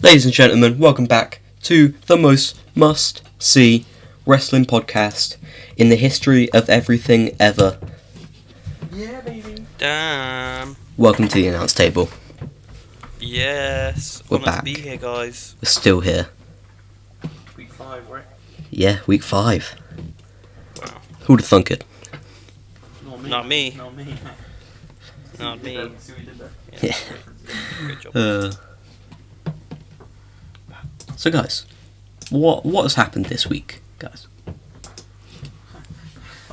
Ladies and gentlemen, welcome back to the most must-see wrestling podcast in the history of everything ever. Yeah, baby. Damn. Welcome to the announce table. Yes. We're Honoured back. to be here, guys. We're still here. Week 5, right? Yeah, week 5. Wow. Who'd have thunk it? Not me. Not me. Not me. See what we did there? Yeah. Good job. So guys, what has happened this week, guys?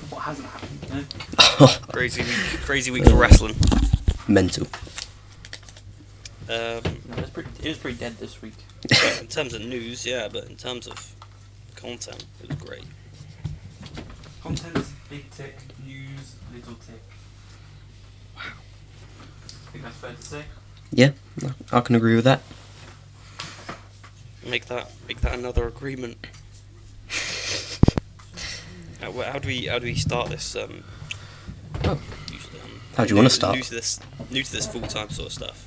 What hasn't happened? Crazy week for wrestling. Mental. It was pretty dead this week. But in terms of news, yeah, but in terms of content, it was great. Content's big tick, news, little tick. Wow. I think that's fair to say. Yeah, I can agree with that. Make that another agreement. How do we start this? Oh. Usually, How do you want to start? New to this full-time sort of stuff.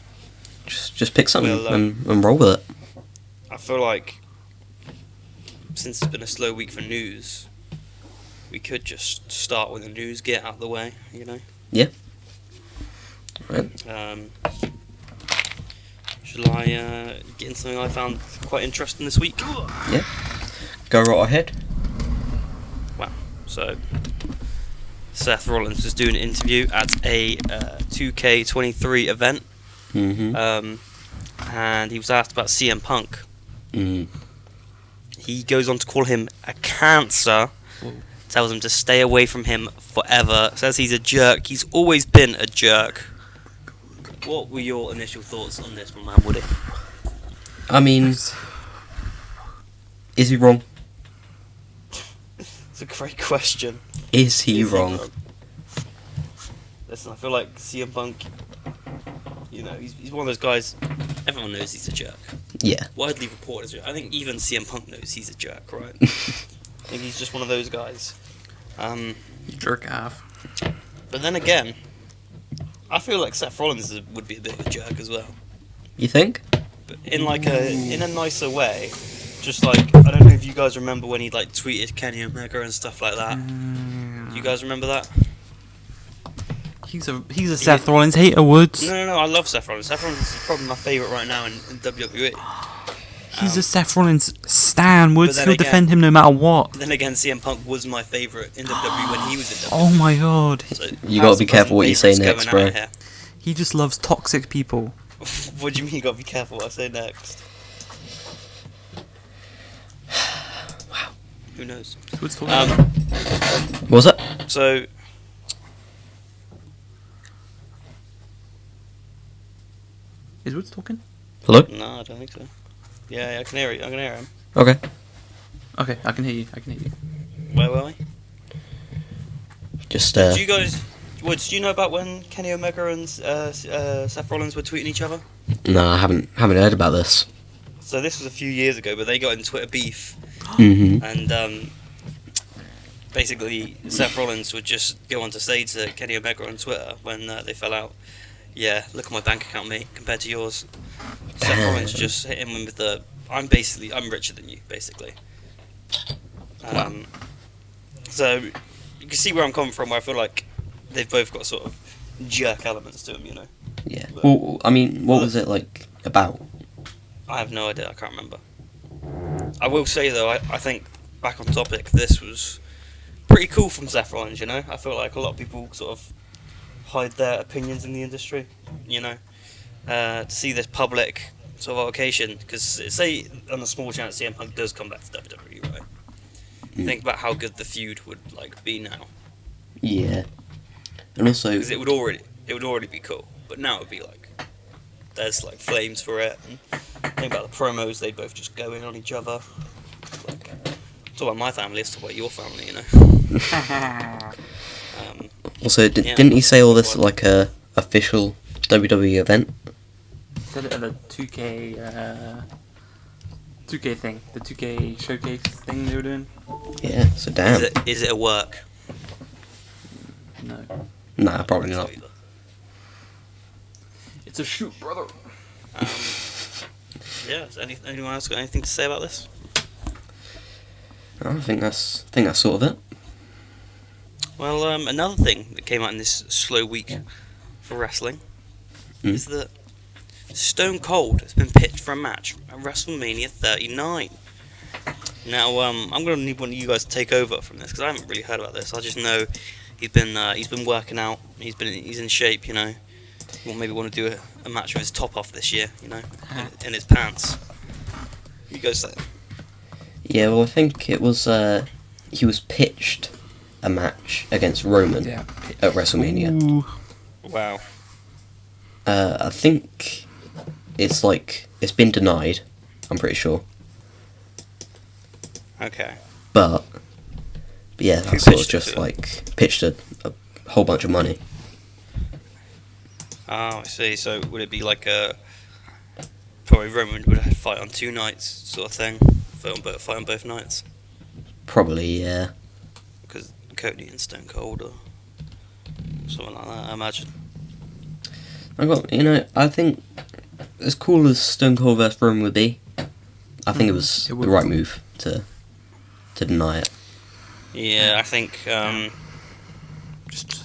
Just pick something Well, and roll with it. I feel like since it's been a slow week for news, we could just start with the news, get out of the way, you know. Yeah. Right. Shall I get into something I found quite interesting this week? Yeah. Go right ahead. Wow. So, Seth Rollins was doing an interview at a 2K23 event, Mm-hmm. and he was asked about CM Punk. Mm. He goes on to call him a cancer, tells him to stay away from him forever, says he's a jerk. He's always been a jerk. What were your initial thoughts on this, my man Woody? I mean, is he wrong? It's a great question. Is he wrong? Listen, I feel like CM Punk, you know, he's one of those guys, everyone knows he's a jerk. Yeah. Widely reported as a jerk. I think even CM Punk knows he's a jerk, right? I think he's just one of those guys. Jerk off. But then again, I feel like Seth Rollins would be a bit of a jerk as well. You think? But in a nicer way. Just like, I don't know if you guys remember when he like tweeted Kenny Omega and stuff like that. Do you guys remember that? He's a Seth Rollins hater, Woods. No, I love Seth Rollins. Seth Rollins is probably my favourite right now in WWE. He's a Seth Rollins stan, Woods. then He'll again- defend him no matter what. Then again, CM Punk was my favourite in WWE when he was in WWE. Oh my god. So, You gotta be careful what you say favourites next, going bro. out He just loves toxic people. here. What do you mean you gotta be careful what I say next? Wow. Who knows? Woods talking What was it? So, Is Woods talking? Hello? no, I don't think so. Yeah, I can hear it. I can hear him. Okay. Okay, I can hear you. Where were we? Just, Do you guys... Woods, do you know about when Kenny Omega and Seth Rollins were tweeting each other? No, I haven't heard about this. So this was a few years ago, but they got in Twitter beef, Mm-hmm. and basically Seth Rollins would just go on to say to Kenny Omega on Twitter when they fell out, "Yeah, look at my bank account, mate, compared to yours." Seth Damn. Rollins just hit him with the, I'm richer than you, basically. So you can see where I'm coming from, where I feel like they've both got sort of jerk elements to them, you know. Yeah. But- Well, I mean, what was it like about? I have no idea. I can't remember. I will say though, I think back on topic, this was pretty cool from Seth Rollins. You know, I feel like a lot of people sort of hide their opinions in the industry. You know, to see this public sort of occasion, because say on a small chance CM Punk does come back to WWE, right? Mm. Think about how good the feud would like be now, Yeah. And also, because it would already be cool, but now it would be like there's like flames for it. And think about the promos; they both just go in on each other. Like, talk about my family, let's talk about your family, you know. also, Yeah. didn't he say all this at, like a official WWE event? Said it at the 2K thing, the 2K showcase thing they were doing. Yeah. So damn. Is it a work? No. Nah, probably not. It's a shoot, brother. yeah, has anyone else got anything to say about this? I think that's sort of it. Well, another thing that came out in this slow week for wrestling is that Stone Cold has been picked for a match at WrestleMania 39. Now, I'm going to need one of you guys to take over from this because I haven't really heard about this. I just know he's been working out. He's in shape, you know. Maybe want to do a match with his top off this year, you know, in his pants. You guys say. Yeah, well, I think it was he was pitched a match against Roman at WrestleMania. Ooh. Wow. I think it's been denied. I'm pretty sure. Okay. But yeah, Who that's sort of pitched it just to? like pitched a whole bunch of money. Oh, I see. So would it be like probably Roman would fight on 2 nights sort of thing? Fight on both nights? Probably, yeah. Because Cody and Stone Cold or something like that, I imagine. I think as cool as Stone Cold vs Roman would be, I think it was It the would. right move to deny it. Yeah, I think.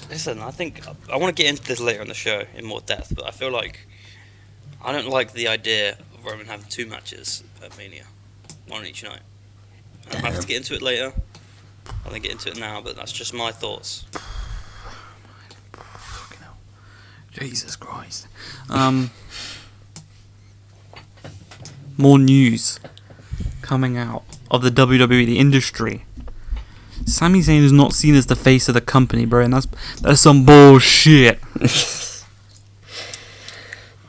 Listen, I think I want to get into this later in the show in more depth, but I feel like I don't like the idea of Roman having 2 matches at Mania, one each night. I'm happy to get into it later. I think get into it now, but that's just my thoughts. Fucking hell. Jesus Christ. More news coming out of the WWE, the industry. Sami Zayn is not seen as the face of the company, bro, and that's some bullshit.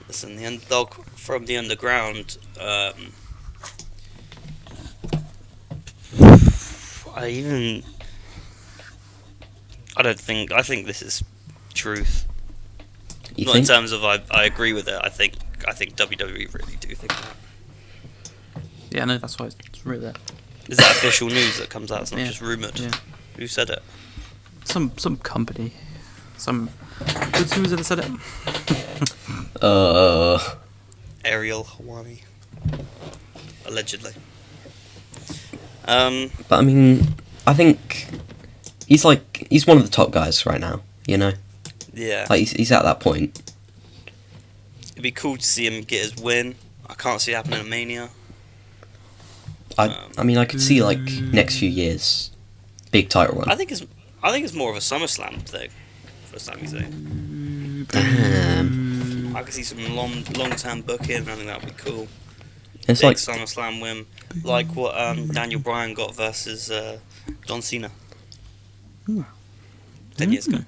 Listen, the dog from the underground. I think this is truth. You Not think? in terms of I agree with it. I think WWE really do think that. Yeah, no, that's why it's right there. Is that official news that comes out? It's not Yeah, just rumoured. yeah. Who said it? Some company. Who was it that said it? Ariel Hawani. Allegedly. But I mean, I think he's one of the top guys right now. You know, Yeah. like he's at that point. It'd be cool to see him get his win. I can't see it happening at Mania. I mean, I could see like next few years, big title run. I think it's more of a SummerSlam thing for Sami Zayn. I could see some long term booking. I think that would be cool. It's Big like SummerSlam win, like what Daniel Bryan got versus John Cena 10 years ago.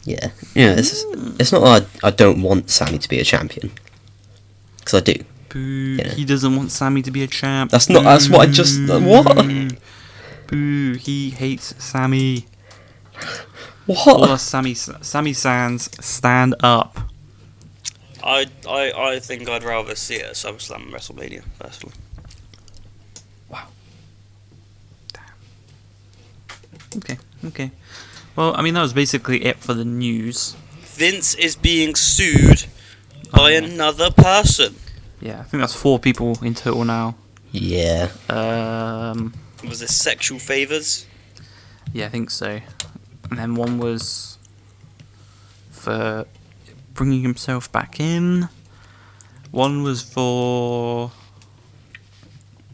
yeah. It's not that I don't want Sammy to be a champion, because I do. Boo. Yeah. He doesn't want Sammy to be a champ. That's what I just what? Boo. He hates Sammy. What? All us Sammy Sands, stand up. I think I'd rather see it at SummerSlam and WrestleMania personally. Okay. Well, I mean, that was basically it for the news. Vince is being sued by yeah. another person. Yeah, I think that's 4 people in total now. Yeah. Was this sexual favours? Yeah, I think so. And then one was for bringing himself back in. One was for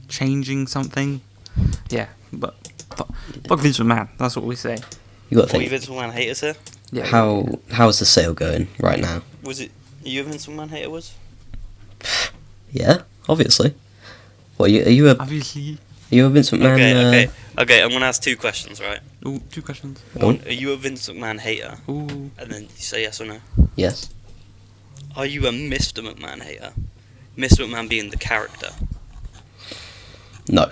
changing something. Yeah, but fuck Vince McMahon. That's what we say. You got to Are you think. Vince McMahon haters here? Yeah. How's the sale going right now? Was it you a Vince McMahon hater was? Yeah, obviously. What are you a Obviously. Vince McMahon? Okay. I'm gonna ask 2 questions, right? Ooh, 2 questions. One, are you a Vince McMahon hater? Ooh. And then you say yes or no. Yes. Are you a Mr. McMahon hater? Mr. McMahon being the character. No.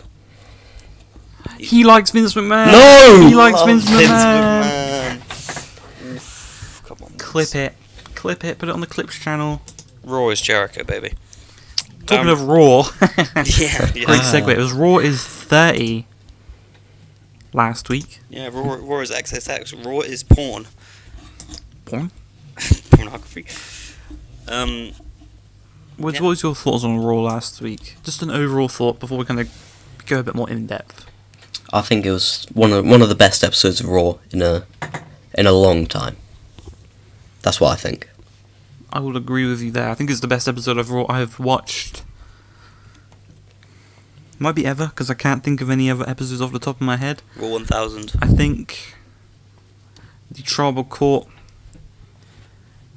He likes Vince McMahon. No! He likes Love Vince McMahon. McMahon. Come on. Clip it. Put it on the Clips channel. Raw is Jericho, baby. Talking of Raw. Yeah. Great segue. It was Raw is 30 last week. Yeah, Raw is XXX. Raw is porn. Porn? Pornography. What was your thoughts on Raw last week? Just an overall thought before we kind of go a bit more in depth. I think it was one of the best episodes of Raw in a long time. That's what I think. I will agree with you there. I think it's the best episode of Raw I've watched. Might be ever, because I can't think of any other episodes off the top of my head. Raw 1000. I think the Tribal Court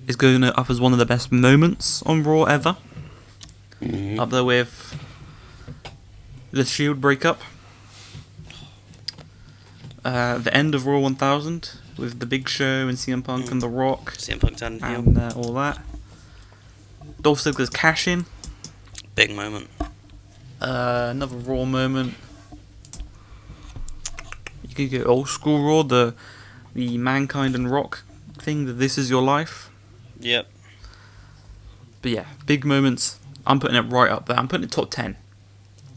is going up as one of the best moments on Raw ever. Mm. Up there with the Shield breakup. The end of Raw 1000 with the Big Show and CM Punk and The Rock CM Punk turning heel. and all that. Dolph Ziggler's cash in. Big moment. Another Raw moment. You could go old school Raw, the Mankind and Rock thing, the This Is Your Life. Yep. But yeah, big moments. I'm putting it right up there. I'm putting it top 10.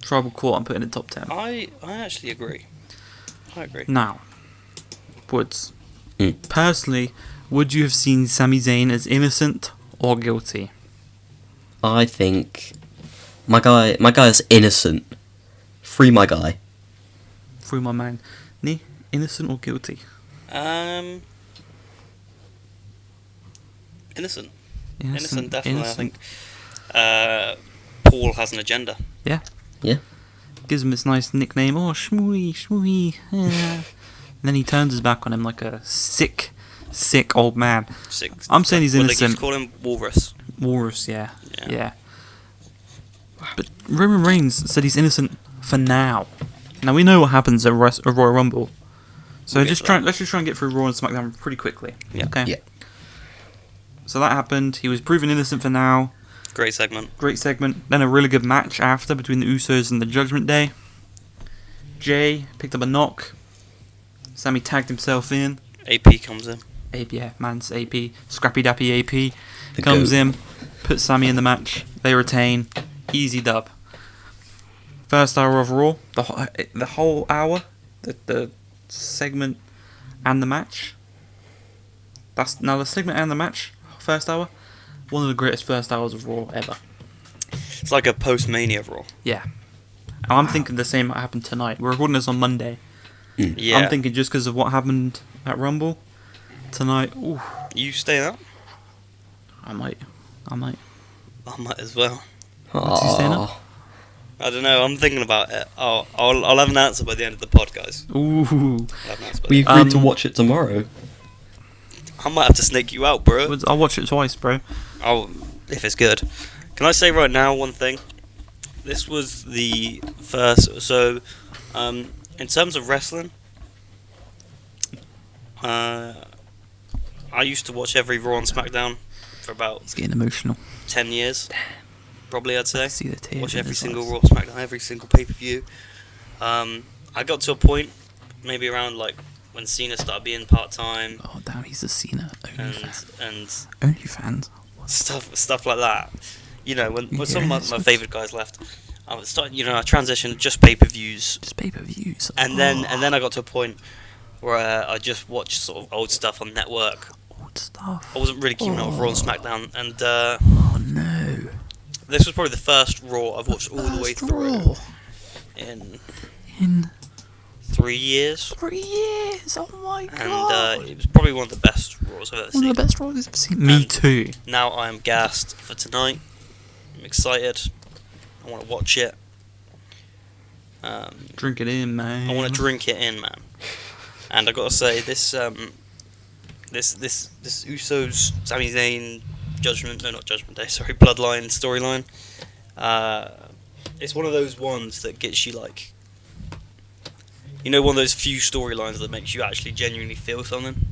Tribal Court, I'm putting it top 10. I actually agree. I agree. Now, Woods. Personally, would you have seen Sami Zayn as innocent or guilty? I think my guy is innocent. Free my guy. Through my man. Nee, innocent or guilty? Innocent. Innocent, definitely. innocent. I think Paul has an agenda. Yeah. Gives him this nice nickname. Oh, Shmooey, Shmooey. And then he turns his back on him like a sick old man. Six. I'm saying he's Well, innocent. they used to call him Walrus. Walrus, yeah. Yeah. But Roman Reigns said he's innocent for now. Now we know what happens at Royal Rumble. So We'll get to that. let's just try and get through Raw and SmackDown pretty quickly. Yeah. Okay. Yeah. So that happened. He was proven innocent for now. Great segment. Great segment. Then a really good match after between the Usos and the Judgment Day. Jay picked up a knock. Sammy tagged himself in. AP comes in. AP, yeah, man's AP. Scrappy Dappy AP The comes goat. in, puts Sammy in the match. They retain. Easy dub. First hour of Raw. The whole hour. The segment and the match. Now the segment and the match. First hour. One of the greatest first hours of Raw ever. It's like a post-Mania Raw. Yeah. And I'm thinking the same might happen tonight. We're recording this on Monday. Yeah. I'm thinking just because of what happened at Rumble tonight. Ooh, You staying up? I might. I might as well. What's he saying up? Aw. I don't know. I'm thinking about it. I'll have an answer by the end of the pod, guys. Ooh. I'll have an answer by We the agreed to Um, watch it tomorrow. I might have to snake you out, bro. I'll watch it twice, bro. If it's good. Can I say right now one thing? This was the first. So, in terms of wrestling, I used to watch every Raw and SmackDown for about He's getting emotional. 10 years. Probably, I'd say. I see the tears. Watch in every his single eyes. Raw, SmackDown, every single pay-per-view. I got to a point, maybe around like when Cena started being part-time Oh damn, he's a Cena. and OnlyFans. and OnlyFans. stuff like that. You know, when some of Yes. my favourite guys left, I was starting. You know, I transitioned just pay-per-views, Just pay-per-views. and then I got to a point where I just watched sort of old stuff on network. Old stuff. I wasn't really keeping up with Raw and SmackDown, and Oh no. this was probably the first Raw I've watched all the way First through Raw. in In 3 years. 3 years. Oh my And god. it was probably one of the best Raws I've ever One seen. of the best Raws I've ever seen. Me And- too. Now I am gassed for tonight. I'm excited. I want to watch it. Drink it in, man. I want to drink it in, man. And I gotta say, this Usos, Sami Zayn, not Judgment Day, sorry, Bloodline storyline. It's one of those ones that gets you like, you know, one of those few storylines that makes you actually genuinely feel something.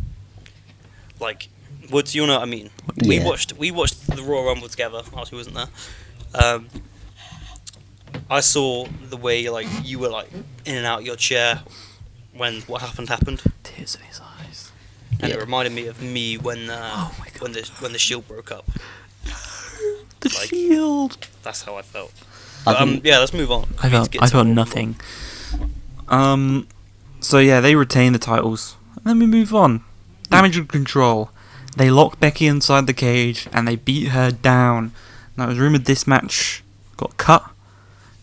Like, Woods, you know what I mean? Yeah. We watched the Royal Rumble together. Archie wasn't there. I saw the way like you were like in and out of your chair when what happened, Tears in his eyes. and Yeah. it reminded me of me when Oh my God. when the Shield broke up. The Like- Shield. That's how I felt. I But, think- yeah, let's move on. I We need to felt get to I felt Royal nothing. So yeah, they retain the titles. And then we move on. Damage and Control. They lock Becky inside the cage and they beat her down. Now, it was rumoured this match got cut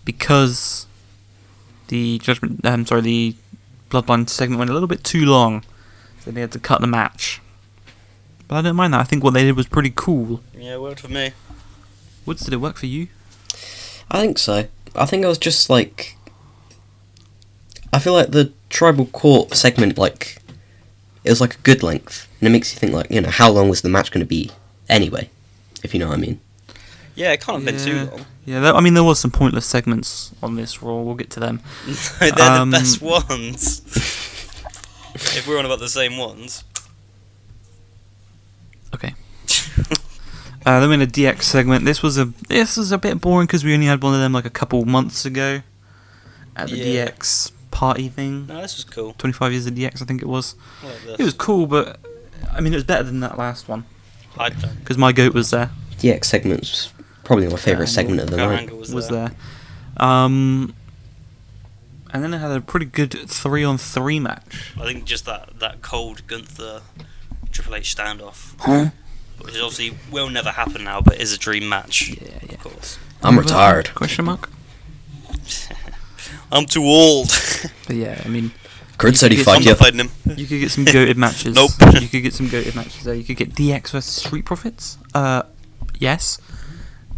because the the Bloodline segment went a little bit too long, so they had to cut the match. But I don't mind that. I think what they did was pretty cool. Yeah, it worked for me. Woods, did it work for you? I think so. I think I was just like... I feel like the Tribal Court segment, like... It was like a good length. And it makes you think, like, you know, how long was the match going to be anyway? If you know what I mean. Yeah, it can't have been too long. Yeah, there was some pointless segments on this Raw. We'll get to them. They're the best ones. If we're on about the same ones. Okay. Then we had a DX segment. This was a bit boring because we only had one of them like a couple months ago at the DX party thing. No, this was cool. 25 years of DX, I think it was. I like this. It was cool, but I mean, it was better than that last one I don't. because my goat was there. DX segment's probably my favourite segment of the Kurt night. Angle Was there. And then it had a pretty good 3-on-3 match. I think just that cold Gunther Triple H standoff, Huh? which obviously will never happen now, but is a dream match. Yeah. Of course. I'm retired. Question mark? I'm too old. But yeah, I mean, Kurt said he I'm fight I'm you. not fighting him. you could get some goated matches. Nope. You could get some goated matches there. You could get DX versus Street Profits. Yes.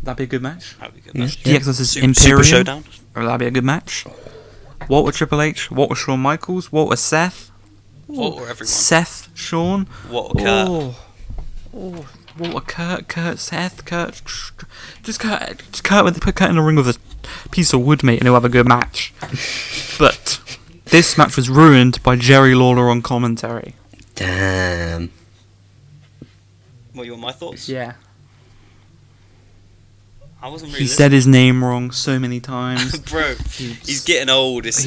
That'd be a good match. That'd be good. Yeah. Match. DX versus Super Imperium. Showdown. That'd be a good match. What with Triple H? What with Shawn Michaels? What with Seth? What were everyone? Seth, Shawn. What were Kurt? What with Kurt, Seth, just Kurt when they put Kurt in a ring with a piece of wood, mate, and he'll have a good match. But this match was ruined by Jerry Lawler on commentary. Damn. What, you want my thoughts? Yeah. I wasn't really He said his name wrong so many times. Bro, he's getting old. It's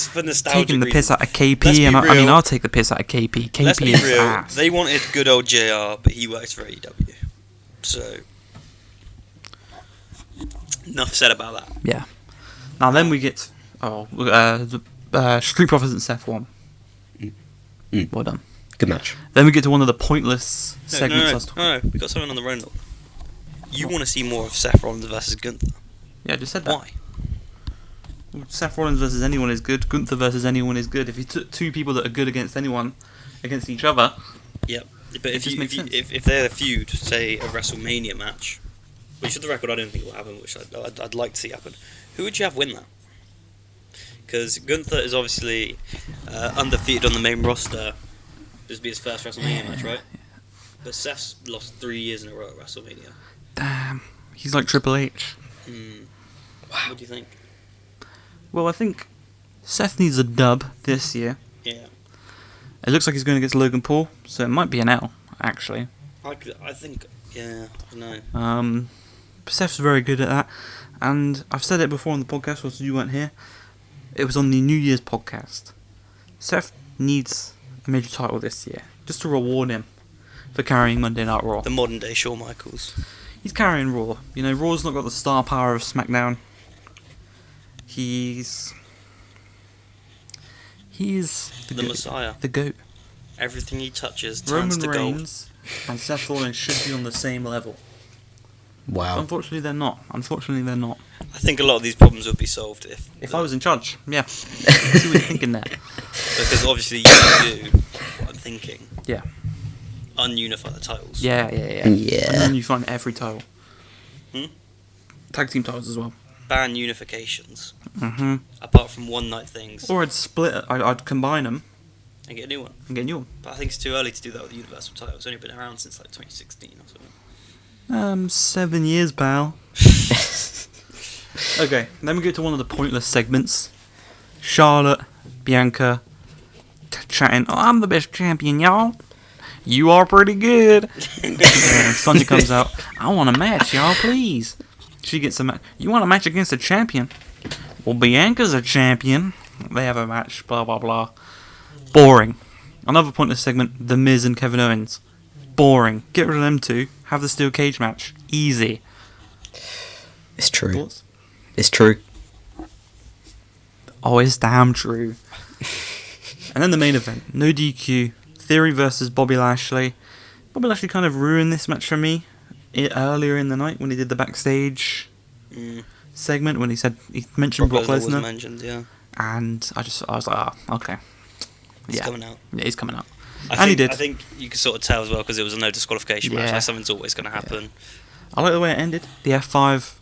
for nostalgia taking the piss reasons. out of KP, Let's be and I mean, real. I'll take the piss out of KP. KP Let's be is real. ass. They wanted good old JR, but he works for AEW. So, enough said about that. Yeah. Now then we get Street Profits and Seth won. Well done. Good match. Then we get to one of the pointless segments. I was talking- No, we got something on the road. You want to see more of Seth Rollins versus Gunther? Yeah, I just said that. Why? Seth Rollins versus anyone is good. Gunther versus anyone is good. If you took two people that are good against anyone, against each other, Yep. But just makes sense. if they're a feud, say a WrestleMania match, which for the record I don't think will happen, which I'd like to see happen, who would you have win that? Because Gunther is obviously undefeated on the main roster. This would be his first WrestleMania match, right? But Seth's lost 3 years in a row at WrestleMania. damn, he's like Triple H. Wow. What do you think? Well, I think Seth needs a dub this year. Yeah. It looks like he's going against Logan Paul, so it might be an L, actually. I think, yeah, I don't know. Seth's very good at that, and I've said it before on the podcast, whilst you weren't here. It was on the New Year's podcast. Seth needs a major title this year, just to reward him for carrying Monday Night Raw. The modern day Shawn Michaels. He's carrying Raw. You know, Raw's not got the star power of SmackDown. He's The Messiah. The GOAT. Everything he touches turns Roman to gold. Reigns and Seth Rollins should be on the same level. Wow. Unfortunately, they're not. I think a lot of these problems would be solved If I was in charge, yeah. See what you're thinking there. because obviously you do what I'm thinking. Yeah. Ununify the titles. Yeah. Yeah. And then you find every title. Hmm? Tag team titles as well. Ban unifications. Mm-hmm. Apart from one night things. Or I'd split it. I'd combine them And get a new one. and get a new one. But I think it's too early to do that with the Universal title. It's only been around since like 2016 or something. 7 years, pal. Okay, then we go to one of the pointless segments. Charlotte, Bianca, chatting, "Oh, I'm the best champion, y'all. You are pretty good." And Sonya comes out, "I want a match, y'all, please." She gets a match. "You want a match against a champion?" "Well, Bianca's a champion." They have a match, blah, blah, blah. Boring. Another pointless segment, The Miz and Kevin Owens. Boring. Get rid of them two. Have the steel cage match. Easy. It's true. Thoughts? It's true. Oh, it's damn true. And then the main event. No DQ. Theory versus Bobby Lashley. Bobby Lashley kind of ruined this match for me. earlier in the night when he did the backstage segment when he mentioned Brock was Lesnar, mentioned, yeah. and I was like, okay, He's yeah, coming out. yeah, he's coming out, He did. I think you could sort of tell as well because it was a no disqualification match. Yeah. Like something's always going to happen. I like the way it ended. The F5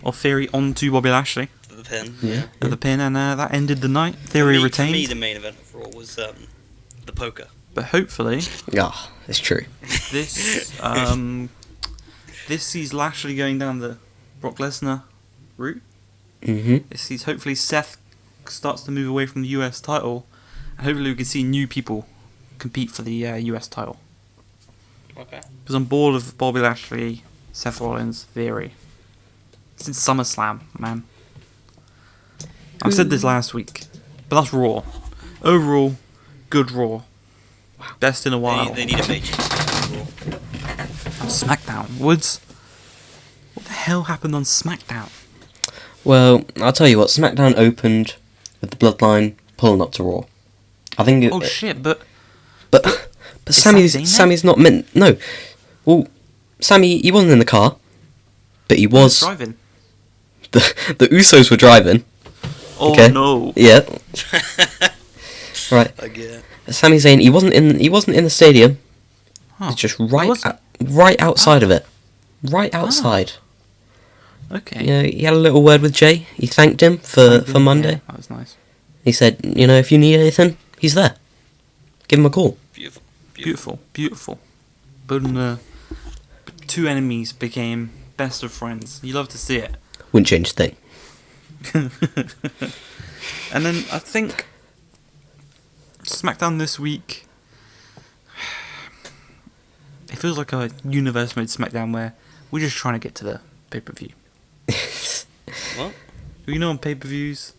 of Theory onto Bobby Lashley, The pin. Yeah. the pin, and that ended the night. Theory retained. For me, the main event of Raw was the poker. But hopefully, Yeah, it's true. this this sees Lashley going down the Brock Lesnar route. Mm-hmm. This sees hopefully Seth starts to move away from the US title, and hopefully we can see new people compete for the US title. Okay. Because I'm bored of Bobby Lashley, Seth Rollins, Theory. Since SummerSlam, man. I said this last week, but that's Raw. Overall, good Raw. Best in a while. They need a major Raw. SmackDown. Woods, what the hell happened on SmackDown? Well, I'll tell you what. SmackDown opened with the Bloodline pulling up to Raw. I think. Oh shit! But But Is Sami Zayn there? Sammy's not meant. No. Well, Sammy, he wasn't in the car, but he was. driving. The Usos were driving. Oh Okay. no! Yeah. Right. Like, yeah. Sami Zayn, he wasn't in the stadium. Huh. He's just Where was it? right outside of it. Right outside. Okay. Yeah, he had a little word with Jay. He thanked him for Monday. Yeah, that was nice. He said, if you need anything, he's there. Give him a call. Beautiful. Beautiful, beautiful. But two enemies became best of friends. You love to see it. Wouldn't change a thing. And then I think SmackDown this week, it feels like a universe mode SmackDown where we're just trying to get to the pay-per-view. What? On pay-per-views,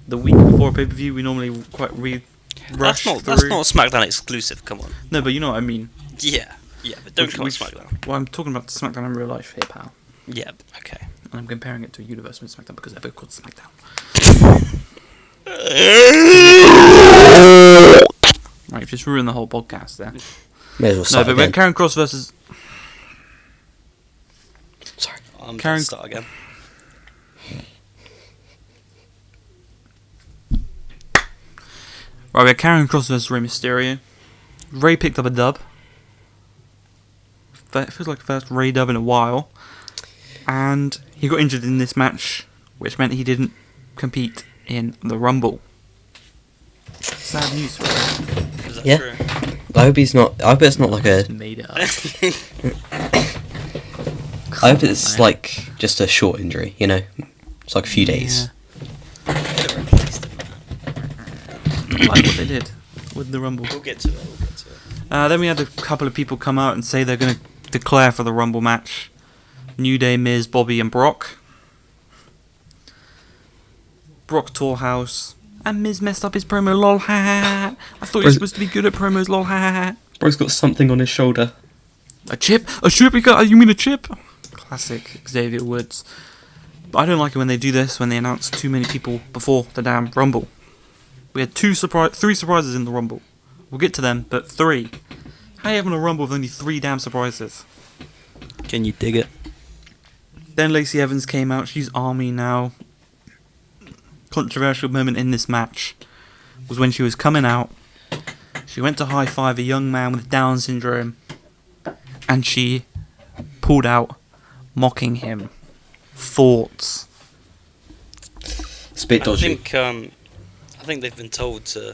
the week before pay-per-view, we normally rush That's not through. SmackDown exclusive. Come on. No, but you know what I mean. Yeah, but don't call it SmackDown. Well, I'm talking about SmackDown in real life here, pal. Yeah, okay. And I'm comparing it to a universe mode SmackDown because they're both called SmackDown. Right, you've just ruined the whole podcast there. May as well No, start but we again. had Karen Cross versus... Sorry. I'm Karen- going to start again. Right, we had Karen Cross versus Rey Mysterio. Rey picked up a dub. It feels like the first Rey dub in a while. And he got injured in this match, which meant he didn't compete in the Rumble. Sad news for Rey. Is that Yeah. true? I hope he's not. I hope it's not like a. It's made it up. I hope it's like just a short injury. It's like a few days. I like what they did with the Rumble. We'll get to it. Then we had a couple of people come out and say they're going to declare for the Rumble match. New Day, Miz, Bobby and Brock. Brock tore house. And Miz messed up his promo, lol, ha ha ha. I thought he was supposed to be good at promos, lol, ha ha ha. Bro's got something on his shoulder. A chip? A chip? You mean a chip? Classic Xavier Woods. But I don't like it when they do this, when they announce too many people before the damn Rumble. We had three surprises in the Rumble. We'll get to them, but 3. How are you having a Rumble with only 3 damn surprises? Can you dig it? Then Lacey Evans came out. She's Army now. Controversial moment in this match was when she was coming out. She went to high-five a young man with Down syndrome. And she pulled out, mocking him. Thoughts? It's a bit dodgy. I think they've been told to,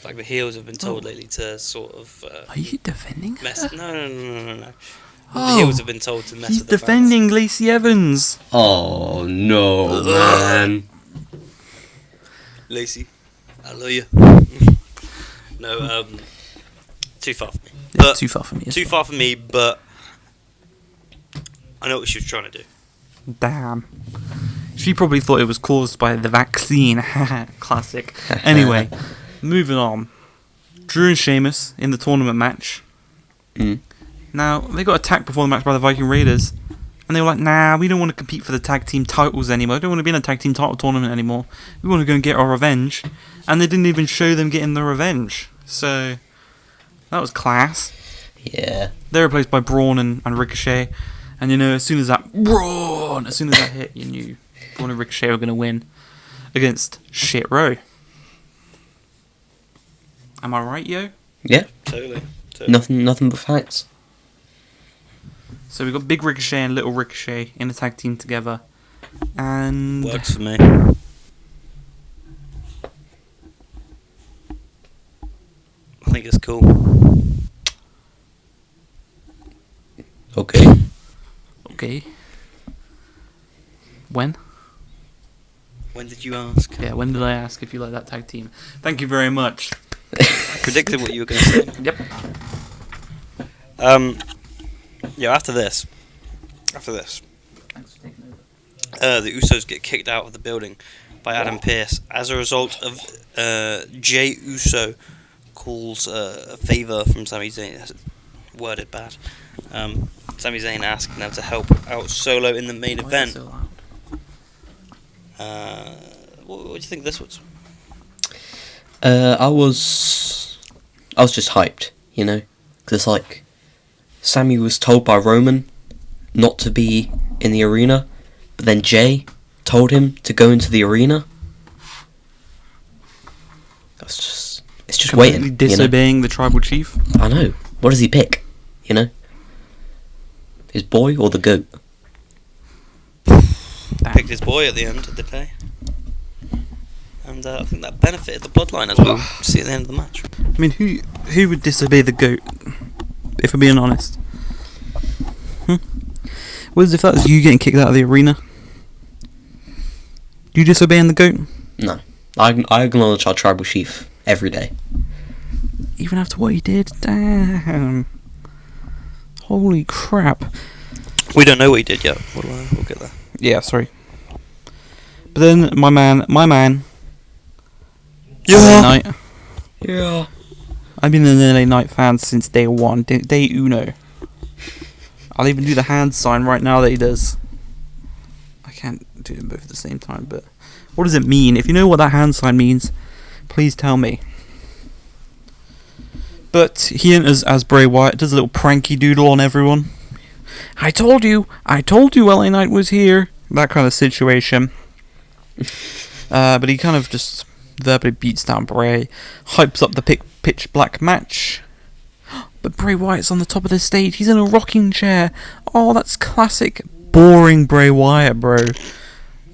like the heels have been told lately to sort of Are you defending her? mess. No. Oh, The heels have been told to mess he's with the defending Lacey Evans. Oh no, man! fans. Lacey, I love you. No, too far for me. Yeah, But too far for me. too far for me, but I know what she was trying to do. Damn. She probably thought it was caused by the vaccine. Classic. Anyway, moving on. Drew and Sheamus in the tournament match. Mm. Now, they got attacked before the match by the Viking Raiders. And they were like, nah, we don't want to compete for the tag team titles anymore. We don't want to be in a tag team title tournament anymore. We want to go and get our revenge. And they didn't even show them getting the revenge. So, that was class. Yeah. They're replaced by Braun and Ricochet. And, you know, as soon as that hit, you knew Braun and Ricochet were going to win against Shit Row. Am I right, yo? Yeah. Totally. Nothing but facts. So we've got Big Ricochet and Little Ricochet in a tag team together. And... Works for me. I think it's cool. Okay. Okay. When? When did you ask? Yeah, when did I ask if you like that tag team? Thank you very much. I predicted what you were going to say. Yep. Yeah, after this, Thanks for taking the Usos get kicked out of the building by Adam Pearce as a result of Jey Uso calls a favour from Sami Zayn. That's worded bad. Sami Zayn asking them to help out Solo in the main event. What do you think this was? I was just hyped, you know, because like Sammy was told by Roman not to be in the arena, but then Jay told him to go into the arena. It's just Completely waiting. disobeying the tribal chief. I know. What does he pick? You know, his boy or the goat? Picked his boy at the end of the day. And I think that benefited the bloodline as we'll see at the end of the match. I mean, who would disobey the goat? If we're being honest. Whereas if that was you getting kicked out of the arena? You disobeying the goat? No. I acknowledge our tribal chief every day. Even after what he did? Damn. Holy crap. We don't know what he did yet. We'll get there. Yeah, sorry. But then my man Yeah. LA Knight. Yeah. I've been an LA Knight fan since day one, day uno. I'll even do the hand sign right now that he does. I can't do them both at the same time, but what does it mean? If you know what that hand sign means, please tell me. But he enters as Bray Wyatt, does a little pranky doodle on everyone. I told you LA Knight was here. That kind of situation. But he kind of just verbally beats down Bray, hypes up the pitch black match. But Bray Wyatt's on the top of the stage. He's in a rocking chair. Oh, that's classic boring Bray Wyatt, bro.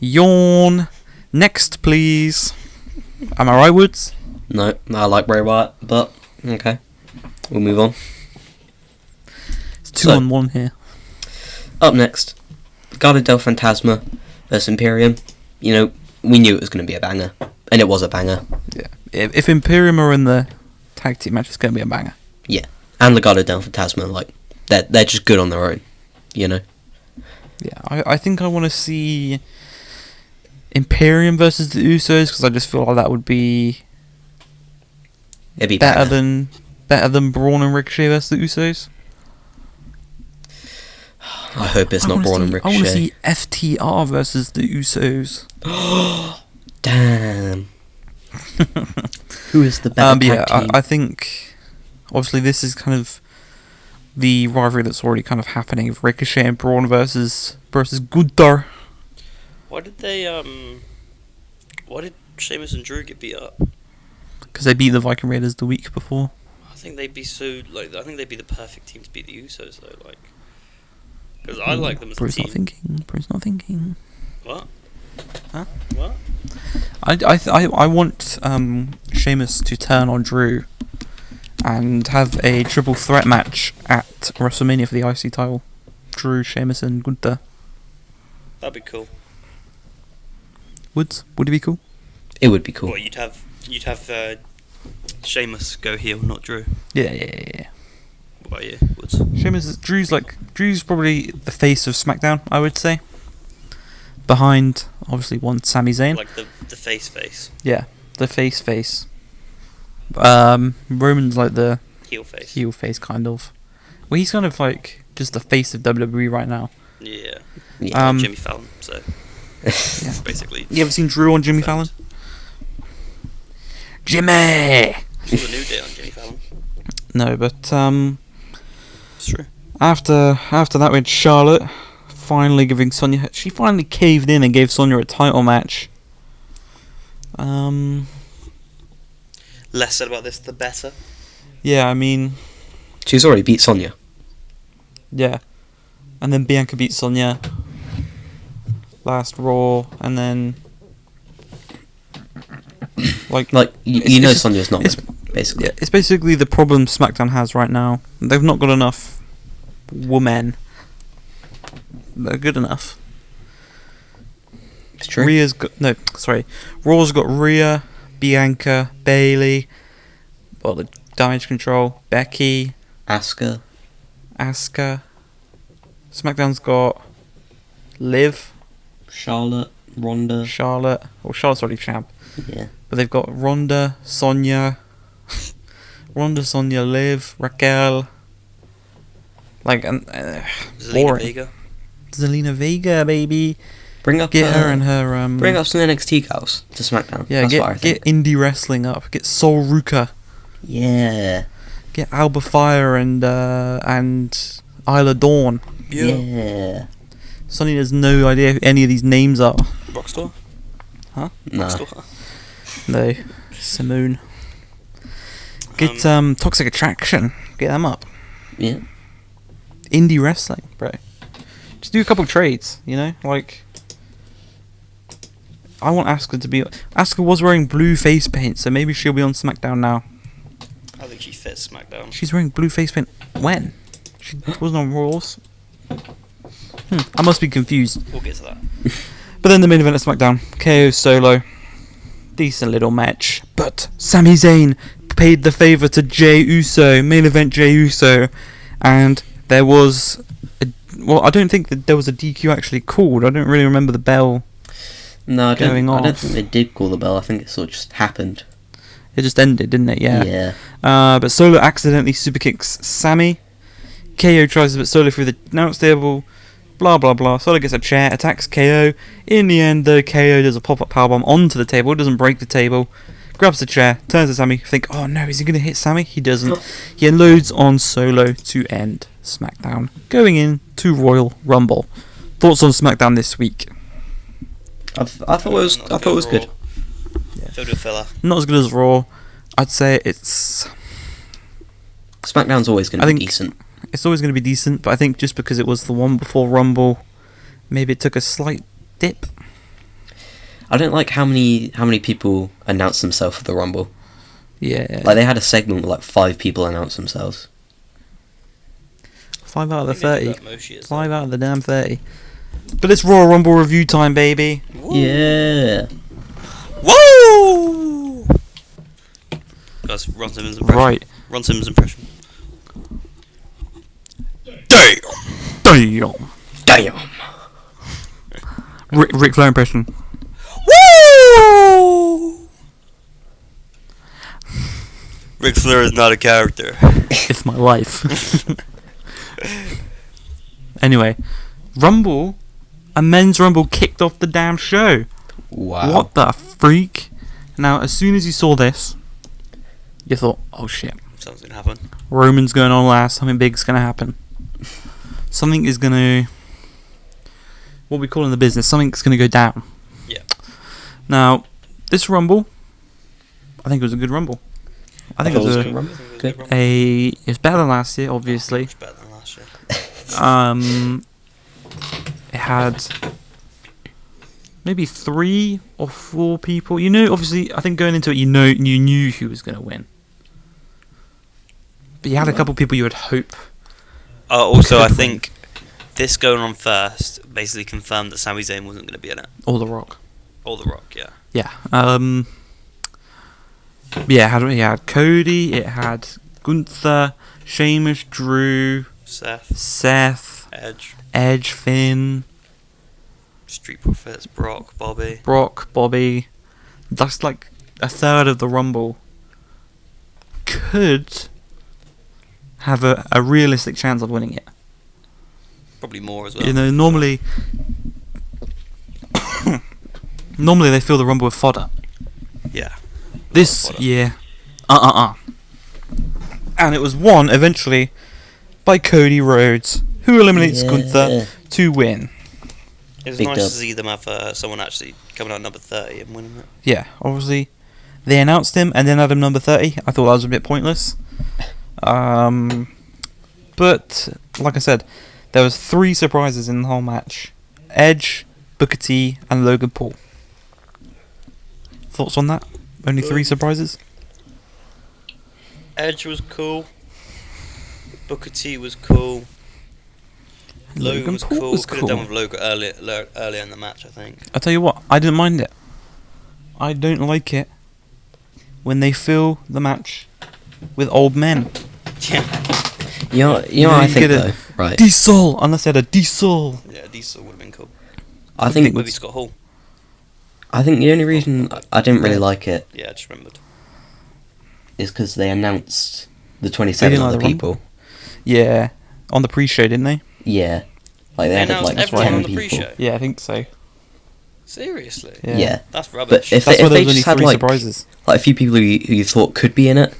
Yawn. Next, please. Am I right, Woods? No, I like Bray Wyatt, but okay. We'll move on. It's 2-on-1 here. Up next, Legado del Fantasma vs Imperium. You know, we knew it was going to be a banger, and it was a banger. Yeah. If Imperium are in the tag team match, it's going to be a banger. Yeah, and Legado del Fantasma, like they're just good on their own, you know. Yeah, I think I want to see Imperium versus the Usos because I just feel like that would be It'd be better banger. than Braun and Ricochet versus the Usos. I hope it's not Braun and I want to Ricochet. see FTR versus the Usos. Damn. Who is the better tag team? I think obviously this is kind of the rivalry that's already kind of happening of Ricochet and Braun versus Gunther. Why did Sheamus and Drew get beat up? Because they beat the Viking Raiders the week before. I think they'd be I think they'd be the perfect team to beat the Usos though, like. Because I like them as a Bro's team. Bro's not thinking. What? Huh? What? I want Sheamus to turn on Drew and have a triple threat match at WrestleMania for the IC title. Drew, Sheamus, and Gunther. That'd be cool. Would it be cool? It would be cool. Well, you'd have Sheamus go heel, not Drew. Yeah. What about you? Woods? Drew's probably the face of SmackDown, I would say. Behind, obviously, one Sami Zayn. Like the face. Yeah, the face. Roman's like the Heel face. kind of. Well, he's kind of like just the face of WWE right now. Yeah. Yeah. Jimmy Fallon, so. Yeah. Basically. You ever seen Drew on Jimmy Fallon? Jimmy! This was a new day on Jimmy Fallon. No, but It's true. After that, we had Charlotte finally giving Sonya. She finally caved in and gave Sonya a title match. Less said about this, the better. Yeah, I mean, She's already beat Sonya. yeah. And then Bianca beat Sonya last Raw, and then like You know it's- Sonya's not it's- good, basically. yeah, it's basically the problem SmackDown has right now. They've not got enough women that are good enough. It's true. Raw's got Rhea, Bianca, Bailey, the Damage Control, Becky, Asuka. Asuka. SmackDown's got Liv, Charlotte. Ronda. Charlotte. Well, Charlotte's already champ, Yeah. but they've got Ronda, Sonya, Liv, Raquel. Zelina Boring. Vega. Zelina Vega, baby. Bring up Get her and her Bring up some NXT gals to SmackDown. Yeah, That's what I get think. indie wrestling up. Get Sol Ruka. Yeah. Get Alba Fire and Isla Dawn. Yeah. Sonny has no idea who any of these names are. Rockstar. No. Rockstar. No, Simone. Get Toxic Attraction. Get them up. Yeah. Indie wrestling, bro. Just do a couple trades, you know? Like, I want Asuka to be... Asuka was wearing blue face paint, so maybe she'll be on SmackDown now. I think she fits SmackDown. She's wearing blue face paint when? She wasn't on Raws. I must be confused. We'll get to that. But then the main event of SmackDown, KO solo. Decent little match. But Sami Zayn paid the favour to Jey Uso, main event Jey Uso. And there was... I don't think that there was a DQ actually called. I don't really remember the bell. No, I Going don't off. think they did call the bell. I think it sort of just happened. It just ended, didn't it? Yeah. Yeah. But Solo accidentally superkicks Sammy. KO tries to put Solo through the announce table. Blah blah blah. Solo gets a chair, attacks KO. In the end, though, KO does a pop-up powerbomb onto the table. It doesn't break the table. Grabs the chair, turns to Sammy. Think, oh no, is he gonna hit Sammy? He doesn't. He unloads on Solo to end SmackDown, going in to Royal Rumble. Thoughts on SmackDown this week? I thought it was good. Filled with filler. Not as good as Raw. I'd say it's SmackDown's always going I to be think- decent. It's always going to be decent, but I think just because it was the one before Rumble, maybe it took a slight dip. I don't like how many people announce themselves for the Rumble. Yeah. Like they had a segment with like 5 people announce themselves. 5 out of the I think they do 30. that most years, 5 out of the damn 30. But it's Royal Rumble review time, baby. though. Yeah. Woo! Guys, Ron Simmons impression. Right. Ron Simmons impression. Damn! Damn. Damn. Ric Flair impression. Woo! Ric Flair is not a character. It's my life. Anyway, Rumble, a men's Rumble kicked off the damn show. Wow. What the freak? Now, as soon as you saw this, you thought, oh shit, Something's gonna happen. Roman's going on last, something big's going to happen. Something is going to... What we call in the business, something's going to go down. Yeah. Now, this Rumble, I think it was a good Rumble. I think it was good a... Rumble. Good. It's better than last year, obviously. Much better than last year. It had maybe 3 or 4 people. You know, obviously, I think going into it, you knew who was going to win. But you had a couple people you would hope. Also, I Could think this going on first basically confirmed that Sami Zayn wasn't going to be in it. Or The Rock. Or The Rock, yeah. Yeah. Yeah, it had Cody, it had Gunther, Sheamus, Drew, Seth, Edge, Finn, Street Profits, Brock, Bobby. Brock, Bobby. That's like a third of the Rumble. Could have a realistic chance of winning it. Probably more as well. You know, normally they fill the Rumble with fodder. Yeah. This Fodder. year, And it was won eventually by Cody Rhodes, who eliminates Yeah. Gunther to win. It was Big nice dub. to see them have someone actually coming out number 30 and winning it. Yeah, obviously, they announced him and then had him number 30. I thought that was a bit pointless. But, like I said, there was 3 surprises in the whole match. Edge, Booker T, and Logan Paul. Thoughts on that? Only 3 surprises? Edge was cool. Booker T was cool. Logan was Paul cool. was Could have done with Logan earlier in the match, I think. I'll tell you what, I didn't mind it. I don't like it when they fill the match with old men. Yeah. You know what You I think get though, right? Diesel! Unless they had a Diesel! Yeah, Diesel would have been cool. I think Maybe Scott Hall. I think the only reason I didn't really like it Yeah, I just remembered. is because they announced the They 27 didn't like other the Rumble? people. Yeah, on the pre-show, didn't they? Yeah, like they They added announced like everyone 10 on the people. pre-show. Yeah, I think so. Seriously? Yeah. That's rubbish. But if That's they, why if there they was only just had 3 like surprises. a few people who you thought could be in it,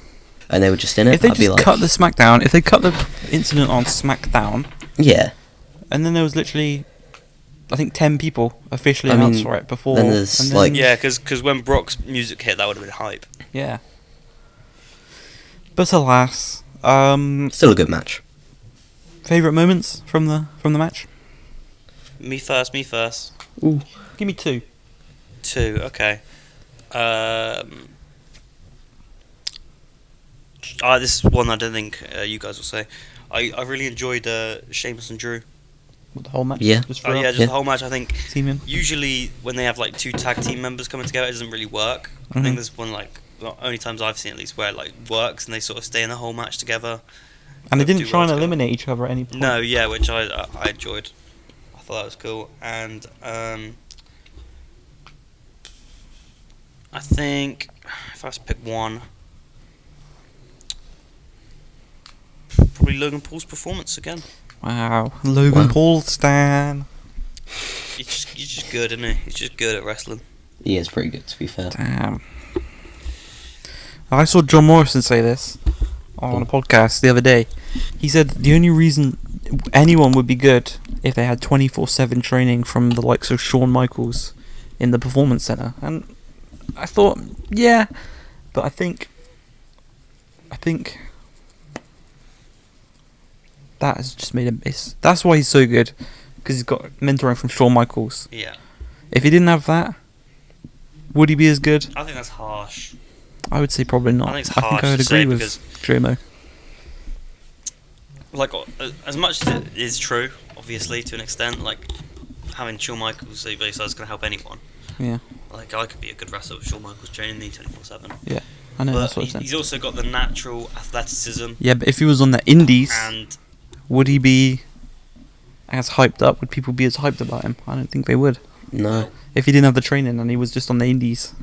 and they were just in it, If they I'd be just like, cut the SmackDown, if they cut the incident on SmackDown, yeah. and then there was literally, I think 10 people officially I mean, announced for it before. then there's, and like- Yeah, because when Brock's music hit, that would have been hype. Yeah. But alas, Still a good match. favourite moments from the match? Me first. Ooh. Give me 2. 2, okay. This is one I don't think you guys will say. I really enjoyed Sheamus and Drew. The whole match? Yeah. Just Oh yeah, just Yeah. the whole match. I think team in. usually when they have like 2 tag team members coming together, it doesn't really work. I Mhm. think there's one like only times I've seen at least where it like works and they sort of stay in the whole match together. And they Both didn't do try well and together. eliminate each other at any point. No, yeah, which I enjoyed. I thought that was cool, and I think if I was to pick one, probably Logan Paul's performance again. Wow. Logan Wow. Paul stan. He's just good, isn't he? He's just good at wrestling. He is pretty good, to be fair. Damn. I saw John Morrison say this on a podcast the other day. He said the only reason anyone would be good if they had 24/7 training from the likes of Shawn Michaels in the Performance Center. And I thought, yeah, but I think that has just made him. That's why he's so good, because he's got mentoring from Shawn Michaels. Yeah, If he didn't have that, would he be as good? I think that's harsh. I would say probably not. I think it's I harsh would to say agree with because- Jomo. Like as much as it is true, obviously to an extent, like having Shawn Michaels say basically is going to help anyone. Yeah, Like I could be a good wrestler with Shawn Michaels training me 24/7. I know But that's what I'm saying. he's also got the natural athleticism Yeah, but if he was on the Indies, and would he be as hyped up? Would people be as hyped about him? I don't think they would. No. If he didn't have the training and he was just on the Indies.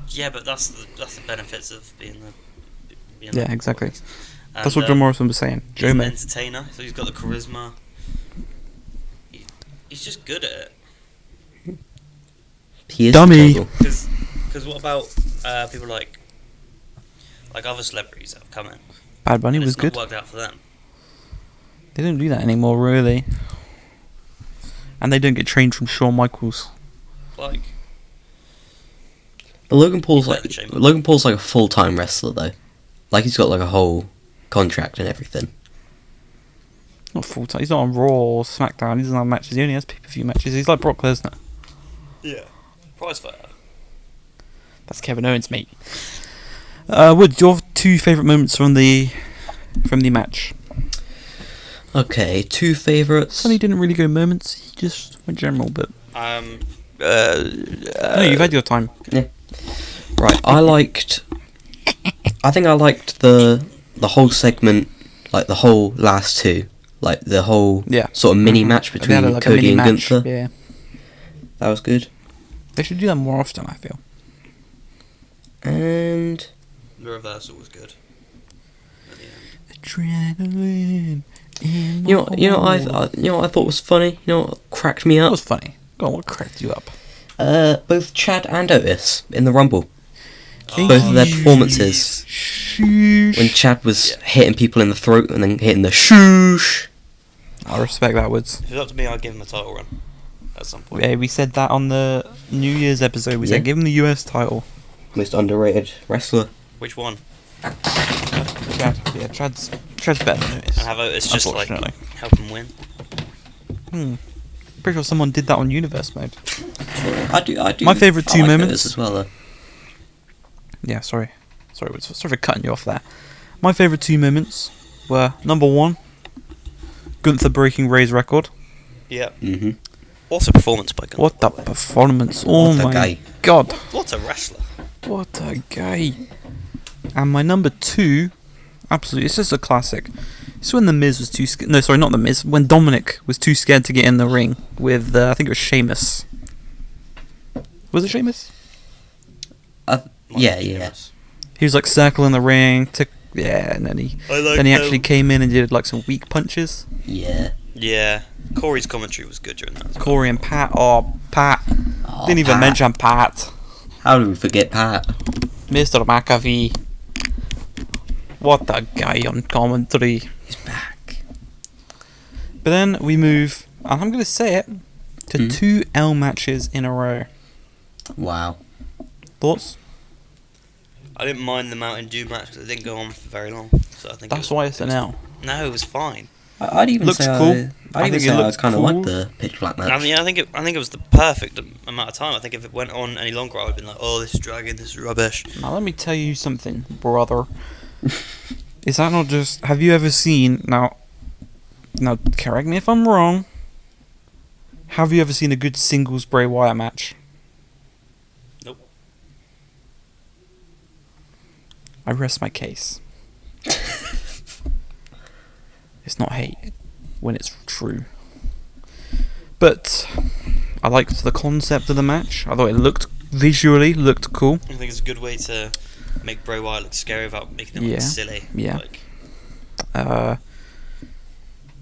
yeah, but that's the benefits of being the Yeah, exactly. And, That's what John Morrison was saying. He's an Jomo. entertainer, so he's got the charisma. He's just good at it. He is Dummy. capable. Because what about people like other celebrities that have come in? Bad Bunny and was it's good. not worked out for them. They don't do that anymore, really. And they don't get trained from Shawn Michaels. Like But Logan Paul's He's like better than Sheamus. Logan Paul's like a full-time wrestler though. Like he's got like a whole contract and everything. Not full time. He's not on Raw or SmackDown. He doesn't have matches. He only has pay-per-view matches. He's like Brock Lesnar. yeah, prize fighter. That's Kevin Owens, mate. Wood, your 2 favourite moments from the match? Okay, 2 favourites. Sonny didn't really go moments. He just went general, but no, you've had your time. Right, I think I liked the whole segment, like the whole last 2, like the whole Yeah. sort of mini match They between had, like, a Cody mini and match. Gunther. Yeah, That was good. they should do that more often. I feel. And The reversal was good. At the end. Adrenaline. In you know my what I thought was funny. You know what cracked me That up? was funny. Go on, what cracked you up? Both Chad and Otis in the Rumble. Both of their performances. sheesh. When Chad was hitting people in the throat and then hitting the shoosh. I respect that words. If it was up to me, I'd give him a title run at some point. Yeah, we said that on the New Year's episode. We Yeah. said give him the US title. Most underrated wrestler. Which one? Chad. Yeah, Chad's better than Otis. And have Otis just like Unfortunately. help him win. Pretty sure someone did that on Universe mode. I do. My favourite two I like moments- Otis as well. Though. Yeah, sorry, sorry for cutting you off there. My favourite two moments were number one, Gunther breaking Ray's record. Yeah. Mm-hmm. What's a performance by Gunther? What a performance! Oh What a my guy. god, What a wrestler. what a guy! And my number two, absolutely, it's just a classic. It's when the Miz was too scared. No, sorry, not the Miz. When Dominic was too scared to get in the ring with, I think it was Sheamus. Was it Sheamus? Yeah, yeah. He was like circling the ring, and then he actually came in and did like some weak punches. Yeah. Yeah. Corey's commentary was good during that. As well. Corey and Pat, Pat, Oh, didn't even Pat. mention Pat. How do we forget Pat? Mr. McAfee. What a guy on commentary. He's back. But then we move, and I'm going to say it, to Hmm. 2 L matches in a row. Wow. Thoughts? I didn't mind the Mountain Dew match because it didn't go on for very long. So I think That's why it's an L. No, it was fine. I'd even Looks say cool. I'd even think it say I looks kind of cool. like the pitch black match. I mean, I think it was the perfect amount of time. I think if it went on any longer, I would have been like, oh, this is dragging, this is rubbish. Now let me tell you something, brother. Is that not just... Have you ever seen... Now, correct me if I'm wrong. Have you ever seen a good singles Bray Wyatt match? Nope. I rest my case. It's not hate when it's true. But I liked the concept of the match. I thought it visually looked cool. I think it's a good way to make Bray Wyatt look scary without making him Yeah, look silly. yeah. Like,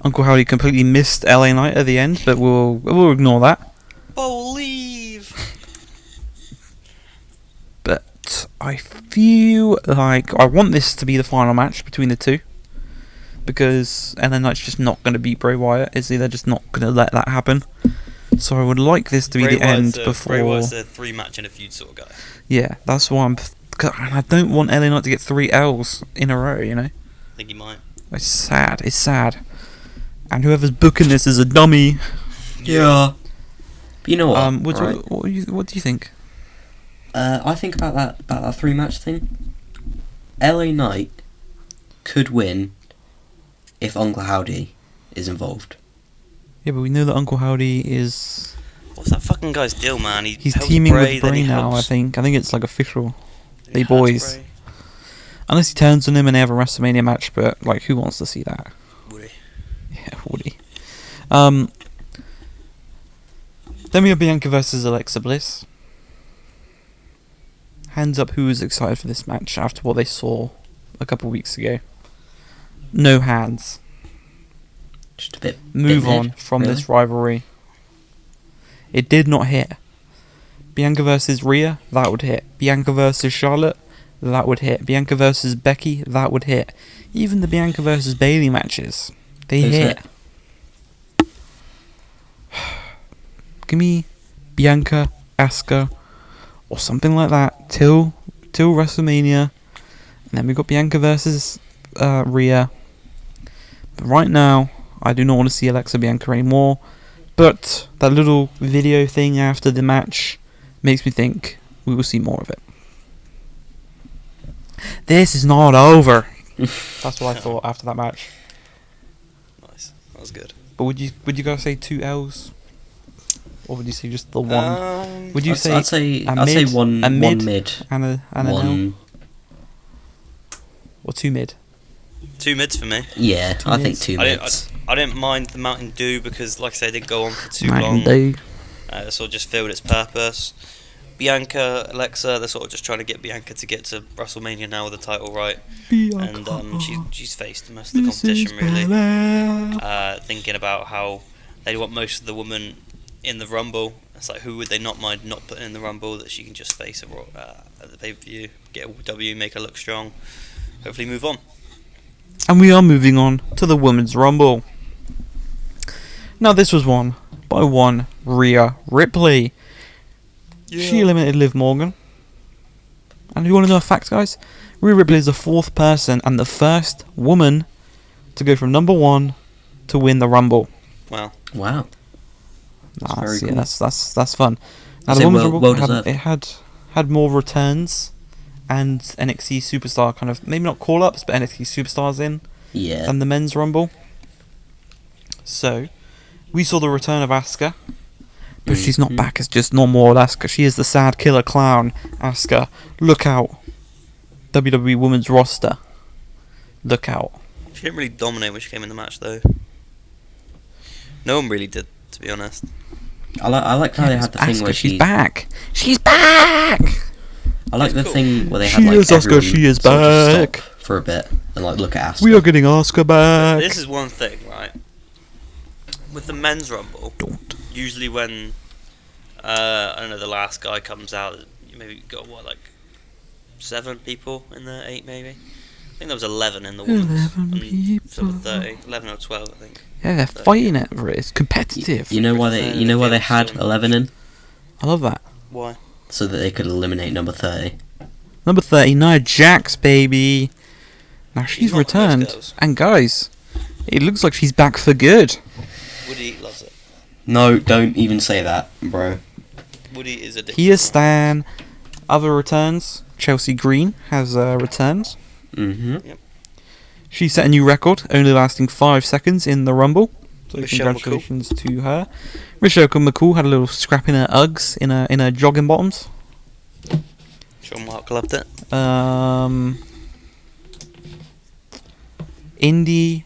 Uncle Howdy completely missed LA Knight at the end, but we'll ignore that. believe. But I feel like I want this to be the final match between the two. Because LA Knight's just not going to beat Bray Wyatt, is he? They're just not going to let that happen. So I would like this to be Bray the end Wyatt's before... Bray Wyatt's a 3-match in a feud sort of guy. Yeah, that's why and I don't want LA Knight to get 3 L's in a row, you know? I think he might. It's sad. And whoever's booking this is a dummy. Yeah. But you know what? right? What do you think? I think about that 3-match thing. LA Knight could win if Uncle Howdy is involved. Yeah, but we know that Uncle Howdy is... What's that fucking guy's deal, man? He's helps teaming Bray, with then Bray he now, I helps- think. I think it's like official. then They he hurts boys. Bray. Unless he turns on him and they have a WrestleMania match, but like, who wants to see that? Would he? Yeah, would he? Then we have Bianca versus Alexa Bliss. Hands up who was excited for this match after what they saw a couple weeks ago. No hands. Just a bit. Move bit on mid, from really. this rivalry. It did not hit. Bianca versus Rhea, that would hit. Bianca versus Charlotte, that would hit. Bianca versus Becky, that would hit. Even the Bianca versus Bayley matches, they Those hit. Give me Bianca, Asuka, or something like that till WrestleMania, and then we got Bianca versus Rhea. But right now, I do not want to see Alexa Bianca anymore. But that little video thing after the match makes me think we will see more of it. This is not over. That's what I thought after that match. Nice. That was good. But would you guys say 2 L's, or would you say just the one? Would you I'd say say a I'd say mid, one a mid, one mid, and an L, one. or 2 mid? 2 mids for me. Yeah, Two I think mids. 2 I mids. didn't mind the Mountain Dew because, like I said, it didn't go on for too Mountain long. Dew. It sort of just filled its purpose. Bianca, Alexa, they're sort of just trying to get Bianca to get to WrestleMania now with the title right. And she's faced most of the competition, really. Thinking about how they want most of the women in the Rumble. It's like, who would they not mind not putting in the Rumble that she can just face at the pay-per-view, get a W, make her look strong. hopefully move on. And we are moving on to the Women's Rumble. Now, this was won by one Rhea Ripley. She eliminated Liv Morgan. And if you want to know a fact, guys, Rhea Ripley is the 4th person and the first woman to go from number 1 to win the Rumble. Wow. Wow. That's very cool. That's fun. Now, I'd the say Women's well Rumble deserved. had more returns and NXT Superstar kind of, maybe not call-ups, but NXT Superstars in Yeah. than the Men's Rumble. So, we saw the return of Asuka, but she's not back as just normal old Asuka. She is the sad killer clown Asuka. Look out. WWE Women's roster. Look out. She didn't really dominate when she came in the match, though. No one really did, to be honest. I like how they had the thing where she's back. She's back! I like the cool. thing where they She had like is Asuka, everyone she is sort of just back. stop for a bit and like look at Asuka. We are getting Asuka back. This is one thing, right? With the Men's Rumble, usually when, I don't know, the last guy comes out, you maybe got, what, like 7 people in there? 8 maybe? I think there was 11 in the women's. 11 people. Some were 30. 11 or 12, I think. Yeah, they're fighting it for it. It's competitive. You know why they had 11 in? I love that. Why? So that they could eliminate number 30. Number 30, Nia Jax, baby. Now she's not one of those returned. girls. And guys, it looks like she's back for good. Woody loves it. No, don't even say that, bro. Woody is addicted. Here Stan. Other returns. Chelsea Green has returned. Mm-hmm. She set a new record, only lasting 5 seconds in the Rumble. So Michelle congratulations to her. Michelle McCool had a little scrap in her Uggs, in her jogging bottoms. Sure, Mark loved it. Indy,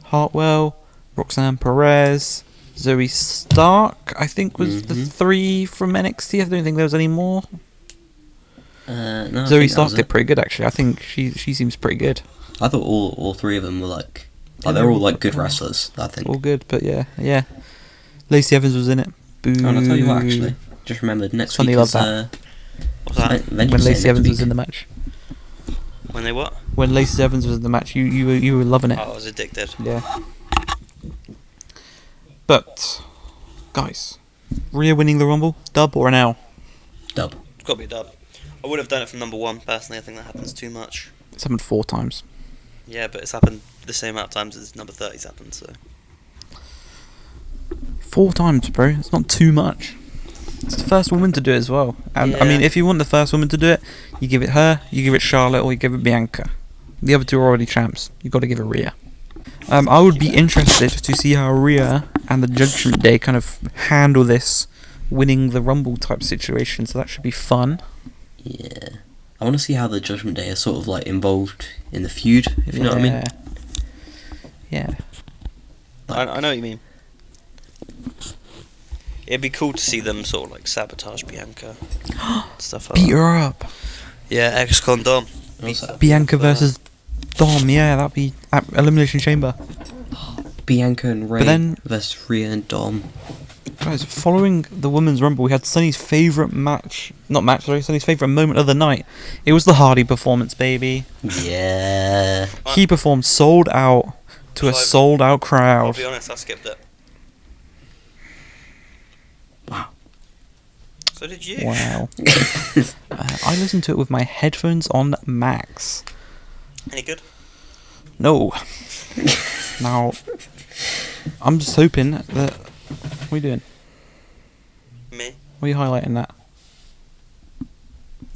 Hartwell, Roxanne Perez, Zoe Stark, I think was the 3 from NXT. I don't think there was any more. No, I Zoe think that Stark was did it. pretty good, actually. I think she seems pretty good. I thought all 3 of them were like they're all like good wrestlers. I think. All good, but yeah. Lacey Evans was in it. Boo. Oh, and I'll tell you what, actually, just remembered next Funny week love is that. What's that? When Lacey Evans was in the match. When they what? When Lacey Evans was in the match, you were loving it. Oh, I was addicted. Yeah. But, guys, Rhea winning the Rumble, dub or an L? Dub. It's got to be a dub. I would have done it from number 1, personally. I think that happens too much. It's happened 4 times. Yeah, but it's happened the same amount of times as number 30's happened, so... 4 times, bro. It's not too much. It's the first woman to do it as well. And I mean, Yeah. if you want the first woman to do it, you give it her, you give it Charlotte, or you give it Bianca. The other 2 are already champs. You've got to give it Rhea. I would be interested to see how Rhea and the Judgment Day kind of handle this winning the Rumble type situation, so that should be fun. Yeah. I want to see how the Judgment Day are sort of like involved in the feud, if you know what I mean. Yeah. I know what you mean. It'd be cool to see them sort of like sabotage Bianca. Stuff like Beat that. her up. Yeah, ex-con Dom. What's that? Bianca versus Dom, yeah, that'd be at Elimination Chamber. Bianca and Ray But then- versus Rhea and Dom. Guys, following the Women's Rumble, we had Sunny's favourite Sunny's favourite moment of the night. It was the Hardy performance, baby. Yeah. He performed sold out to a Like- sold out I'll crowd. be honest, I skipped it. Wow. So did you. Wow. I listened to it with my headphones on max. Any good? No. Now, I'm just hoping that... What are you doing? Me? What are you highlighting that?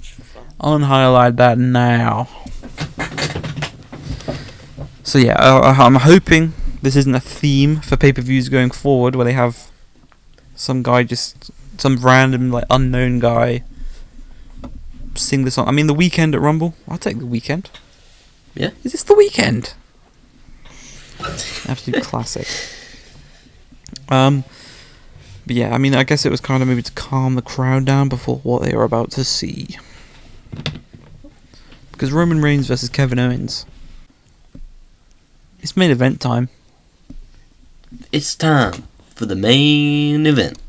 Just for fun. Unhighlight that now. So yeah, I'm hoping this isn't a theme for pay-per-views going forward, where they have some random like unknown guy sing the song. I mean, the Weekend at Rumble. I'll take the Weekend. Yeah. Is this the Weekend? Absolute classic. But yeah, I mean, I guess it was kind of maybe to calm the crowd down before what they were about to see. Because Roman Reigns versus Kevin Owens. It's main event time. It's time for the main event.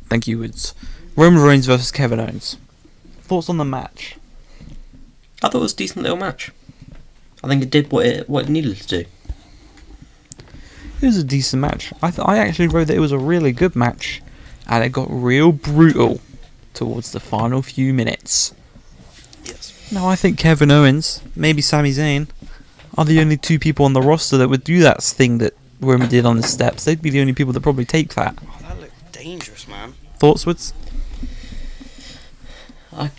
Thank you, Woods. Roman Reigns versus Kevin Owens. Thoughts on the match? I thought it was a decent little match. I think it did what it needed to do. It was a decent match. I actually wrote that it was a really good match, and it got real brutal towards the final few minutes. Yes. Now I think Kevin Owens, maybe Sami Zayn, are the only two people on the roster that would do that thing that Roman did on the steps. They'd be the only people that probably take that. Oh, that looked dangerous, man. Thoughts, Woods?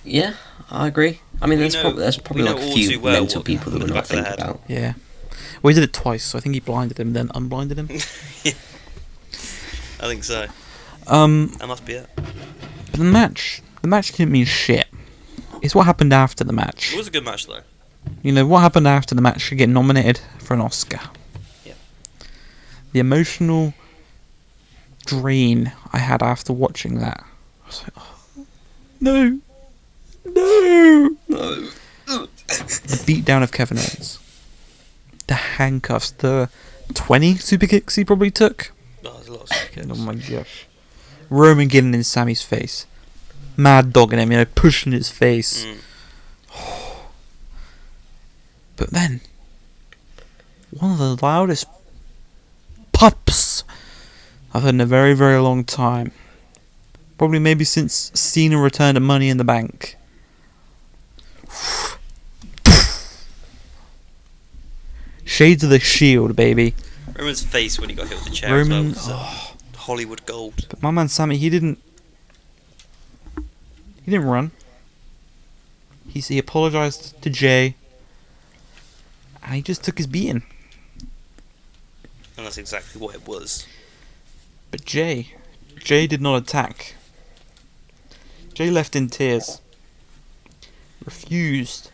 Yeah, I agree. I mean, We there's know- probably we like know a all few too well mental what people that happened we're in the not back of the thinking head. about. Yeah. Well, he did it twice, so I think he blinded him, then unblinded him. I think so. That must be it. But the match didn't mean shit. It's what happened after the match. It was a good match, though. You know, what happened after the match should get nominated for an Oscar. Yeah. The emotional drain I had after watching that. I was like, oh, no. The beatdown of Kevin Owens. The handcuffs, the 20 super kicks he probably took. Oh, there's a lot of super kicks. Oh my gosh. Roman getting in Sammy's face. Mad dogging him, pushing his face. Mm. But then, one of the loudest pops I've heard in a very, very long time. Probably maybe since Cena returned to Money in the Bank. Shades of the Shield, baby. Roman's face when he got hit with the chair Roman, as well was Hollywood gold. But my man Sammy, he didn't run. He apologised to Jay, and he just took his beating. And that's exactly what it was. But Jay did not attack. Jay left in tears. Refused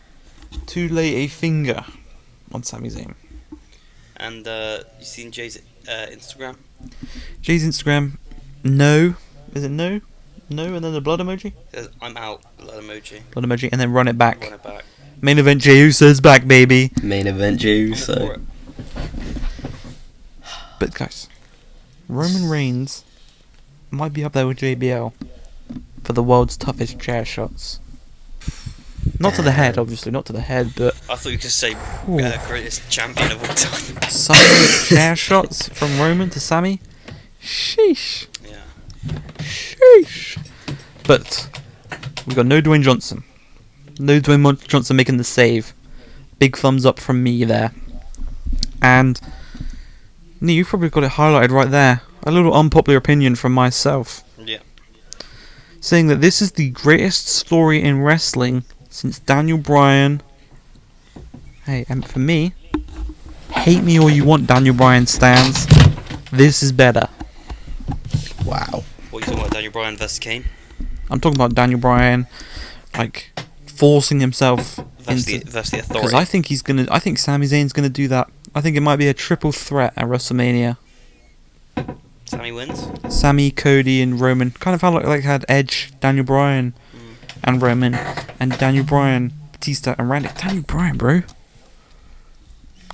to lay a finger on Sami Zayn. And you seen Jay's Instagram? Jay's Instagram, no. Is it no? No, and then the blood emoji? It says, I'm out, blood emoji. Blood emoji, and then run it back. Run it back. Main event Jey Uso's back, baby. Main event Jew, I'm so for it. But guys, Roman Reigns might be up there with JBL for the world's toughest chair shots. Not to the head, obviously, not to the head, but I thought you could say Ooh. greatest champion of all time. some of the chair shots from Roman to Sammy. Sheesh. Yeah. Sheesh. But we got no Dwayne Johnson. No Dwayne Johnson making the save. Big thumbs up from me there. And you've probably got it highlighted right there. A little unpopular opinion from myself. Yeah. Saying that this is the greatest story in wrestling since Daniel Bryan. Hey, and for me, hate me all you want, Daniel Bryan stands. This is better. wow. What are you talking about, Daniel Bryan versus Kane? I'm talking about Daniel Bryan, like forcing himself Versus the into. authority. Because I think he's gonna. I think Sami Zayn's gonna do that. I think it might be a triple threat at WrestleMania. Sammy wins? Sammy, Cody, and Roman. Kind of how like had Edge, Daniel Bryan, and Roman, and Daniel Bryan, Batista, and Randy. Daniel Bryan, bro.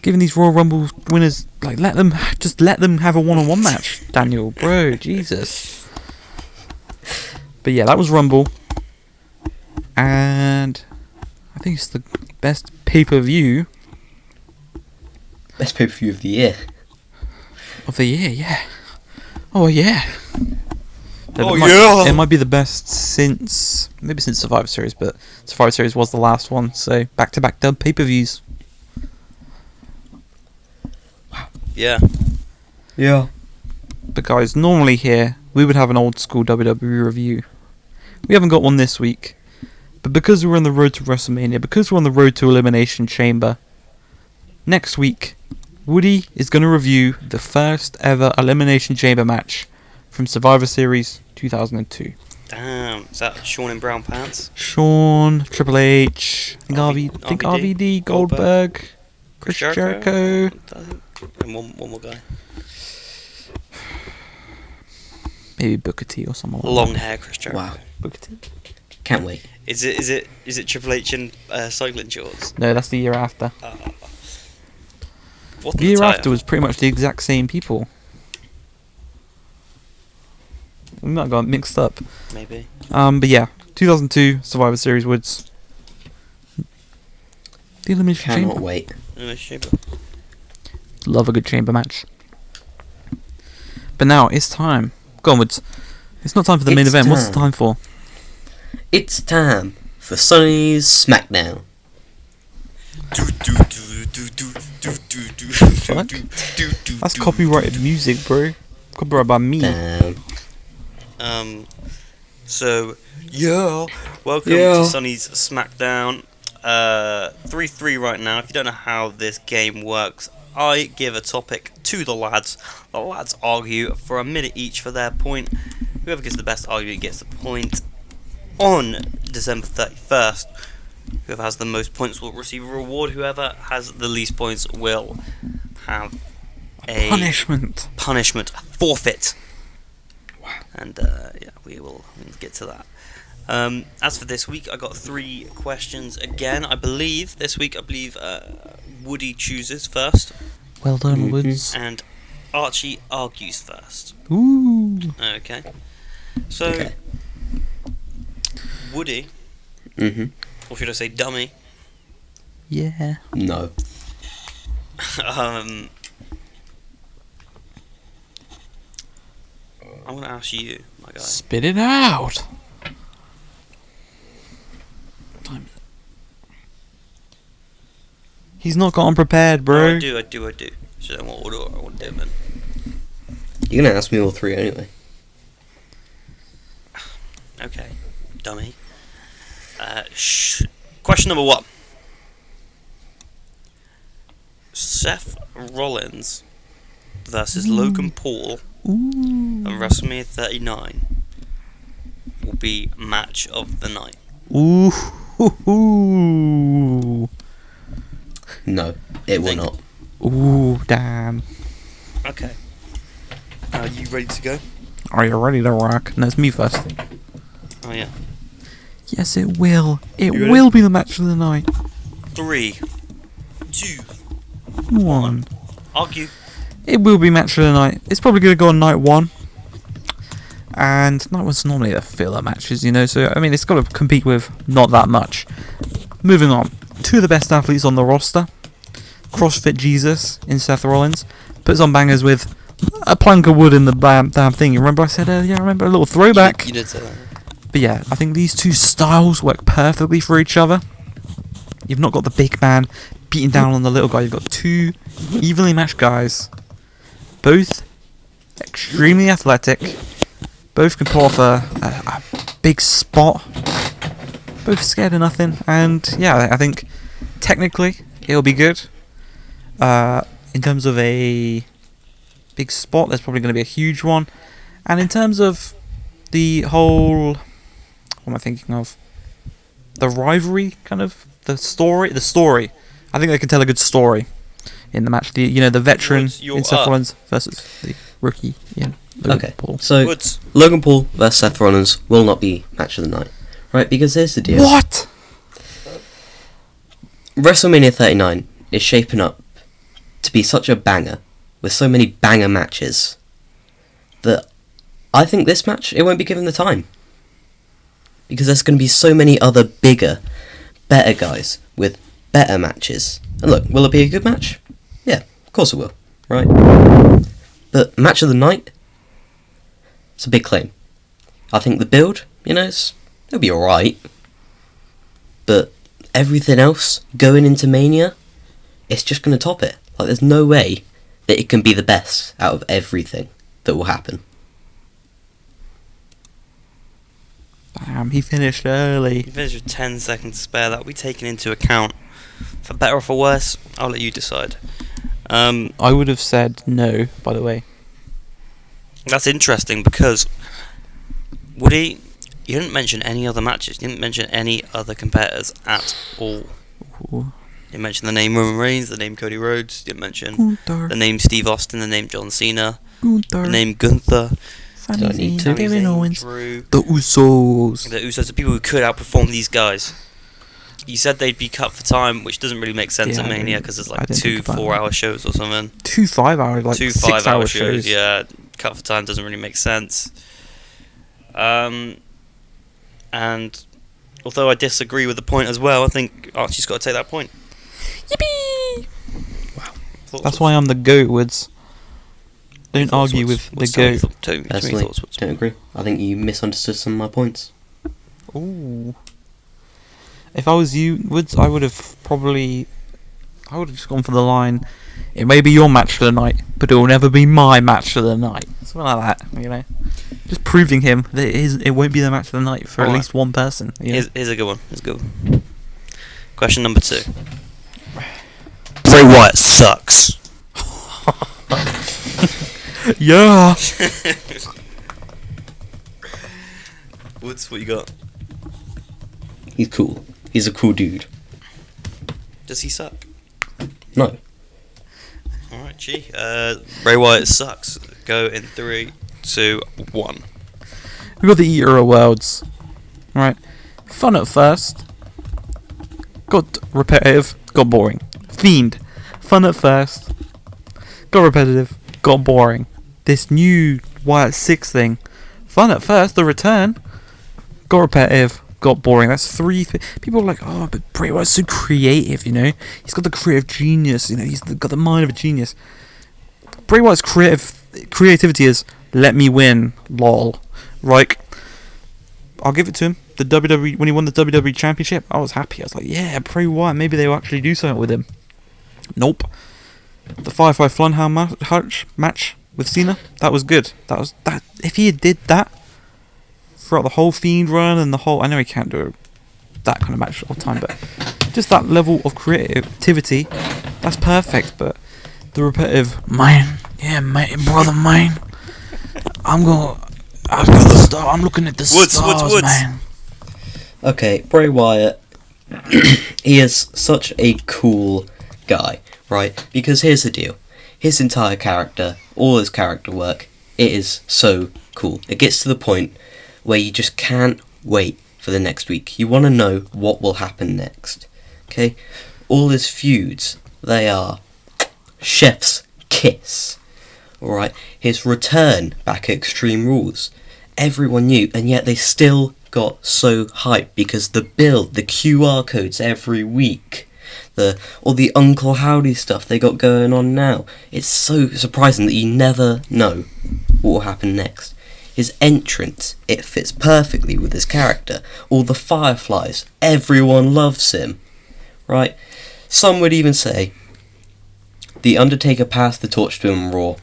Giving these Royal Rumble winners, like, let them have a one-on-one match. Daniel, bro, Jesus. But yeah, that was Rumble, and I think it's the best pay-per-view Best pay-per-view of the year. of the year. Yeah. Oh yeah. Oh, It yeah. might be the best since Survivor Series, but Survivor Series was the last one. So back-to-back dub pay-per-views. Yeah. Yeah. But guys, normally here we would have an old school WWE review. We haven't got one this week, but because we're on the road to WrestleMania, because we're on the road to Elimination Chamber, next week Woody is going to review the first ever Elimination Chamber match from Survivor Series 2002. Damn. Is that Sean in brown pants? Shawn, Triple H, RVD, RVD, Goldberg, Chris Jericho. And one more guy. Maybe Booker T or someone like Long hair Chris Jericho. Wow. Booker T? Can't wait. Is it Triple H in cycling shorts? No, that's the year after. What The year after was pretty much the exact same people. We might have got mixed up. Maybe. But yeah, 2002 Survivor Series Woods. The Elimination Cannot Chamber. wait. Elimination Chamber. Love a good chamber match. But now it's time. Go onwards. It's not time for the main It's event. What's the time. time for? It's time for Sonny's SmackDown. Fuck? That's copyrighted music, bro. Copyrighted by me. Damn. So, yeah. Welcome Yeah. to Sonny's SmackDown. 3-3 right now. If you don't know how this game works, I give a topic to the lads. The lads argue for a minute each for their point. Whoever gives the best argument gets the point. On December 31st, whoever has the most points will receive a reward. Whoever has the least points will have a Punishment. a forfeit. Wow. And yeah, we'll get to that. As for this week, I got 3 questions again. I believe this week, Woody chooses first, Well done, Woods. and Archie argues first. Ooh. Okay. So, Okay. Woody, or should I say dummy? Yeah. No. I'm gonna ask you, my guy. Spit it out. He's not got unprepared, bro. No, I do. So then what order I want to do them in. You're gonna ask me all 3 anyway. Okay, dummy. Question number 1. Seth Rollins versus Logan Paul Ooh. at WrestleMania 39 will be match of the night. Ooh. Ooh. No, it will Think- not. Ooh. Damn. Okay. Are you ready to go? Are you ready to rock? No, it's me first. Oh yeah. Yes, it will. It You ready? will be the match of the night. 3, 2, 1. argue. It will be match of the night. It's probably going to go on night 1. And night 1's normally the filler matches, you know, so, I mean, it's got to compete with not that much. Moving on. 2 of the best athletes on the roster. CrossFit Jesus in Seth Rollins. Puts on bangers with a plank of wood in the damn thing. You remember I said earlier? I remember a little throwback. You did say that. But yeah, I think these 2 styles work perfectly for each other. You've not got the big man beating down on the little guy. You've got 2 evenly matched guys. Both extremely athletic. Both can pull off a big spot. Both scared of nothing. And yeah, I think technically it'll be good. In terms of a big spot, there's probably going to be a huge one. And in terms of the whole... What am I thinking of? The rivalry, kind of? The story? I think they can tell a good story in the match. The veteran Woods, you're in Seth up. Rollins versus the rookie in Logan Okay, Paul. so Woods. Logan Paul versus Seth Rollins will not be match of the night, right? Because here's the deal. What? WrestleMania 39 is shaping up to be such a banger, with so many banger matches, that I think this match, it won't be given the time. Because there's going to be so many other bigger, better guys with better matches. And look, will it be a good match? Yeah, of course it will, right? But match of the night? It's a big claim. I think the build, it'll be alright. But everything else going into Mania, it's just going to top it. Like, there's no way that it can be the best out of everything that will happen. Damn, he finished early. You finished with 10 seconds to spare. That will be taken into account. For better or for worse, I'll let you decide. I would have said no, by the way. That's interesting because Woody, you didn't mention any other matches. You didn't mention any other competitors at all. Ooh. You didn't mention the name Roman Reigns, the name Cody Rhodes. You didn't mention Gunther. the name Steve Austin, the name John Cena, Gunther. the name Gunther, Sami Don't need Zayn, to. Kevin Zayn, Owens. Drew, The Usos. the Usos, the people who could outperform these guys. You said they'd be cut for time, which doesn't really make sense Yeah, at I Mania didn't- because there's I like didn't 2 think about 4-hour shows or something. 2 5-hour, like 2 6 5-hour hour shows. Yeah, cut for time doesn't really make sense. And although I disagree with the point as well, I think Archie's got to take that point. Yippee! thoughts? That's why I'm the GOAT, Woods. Don't Thoughts, argue Woods? with Woods, the tell me GOAT. your tell me your Personally, thoughts, Woods. don't agree. I think you misunderstood some of my points. Ooh. If I was you, Woods, I would have just gone for the line. It may be your match for the night, but it will never be my match for the night. Something like that, you know. Just proving him that it won't be the match of the night for at Alright. least one person. You know? Here's a good one. Here's a good one. Question number 2. Bray Wyatt sucks. Yeah. Woods, what you got? He's cool. He's a cool dude. Does he suck? No. Alright, G. Bray Wyatt sucks. Go in 3, 2, 1. We got the Eater of Worlds. Right. Fun at first. Got repetitive. Got boring. Fiend. Fun at first. Got repetitive. Got boring. This new Wyatt 6 thing. Fun at first. The return. Got repetitive. Got boring. That's 3 people are like, oh, but Bray Wyatt's so creative, you know. He's got the creative genius, you know. He's got the mind of a genius. Bray Wyatt's creativity is let me win, lol. Like, I'll give it to him. The WWE, when he won the WWE Championship, I was happy. I was like, yeah, Bray Wyatt. Maybe they'll actually do something with him. Nope. The Firefly Funhouse match with Cena, that was good. That. If he did that throughout the whole Fiend run and the whole, I know he can't do that kind of match all the time, but just that level of creativity, that's perfect. But the repetitive, mine, yeah, mate, brother, mine. I'm looking at the stars, man. Okay, Bray Wyatt, he is such a cool guy, right? Because here's the deal. His entire character, all his character work, it is so cool. It gets to the point where you just can't wait for the next week. You want to know what will happen next. Okay? All his feuds, they are chef's kiss. Alright? His return back at Extreme Rules. Everyone knew, and yet they still got so hyped because the build, the QR codes every week, all the Uncle Howdy stuff they got going on now. It's so surprising that you never know what will happen next. His entrance, it fits perfectly with his character. All the Fireflies, everyone loves him. Right? Some would even say, The Undertaker passed the torch to him on Raw.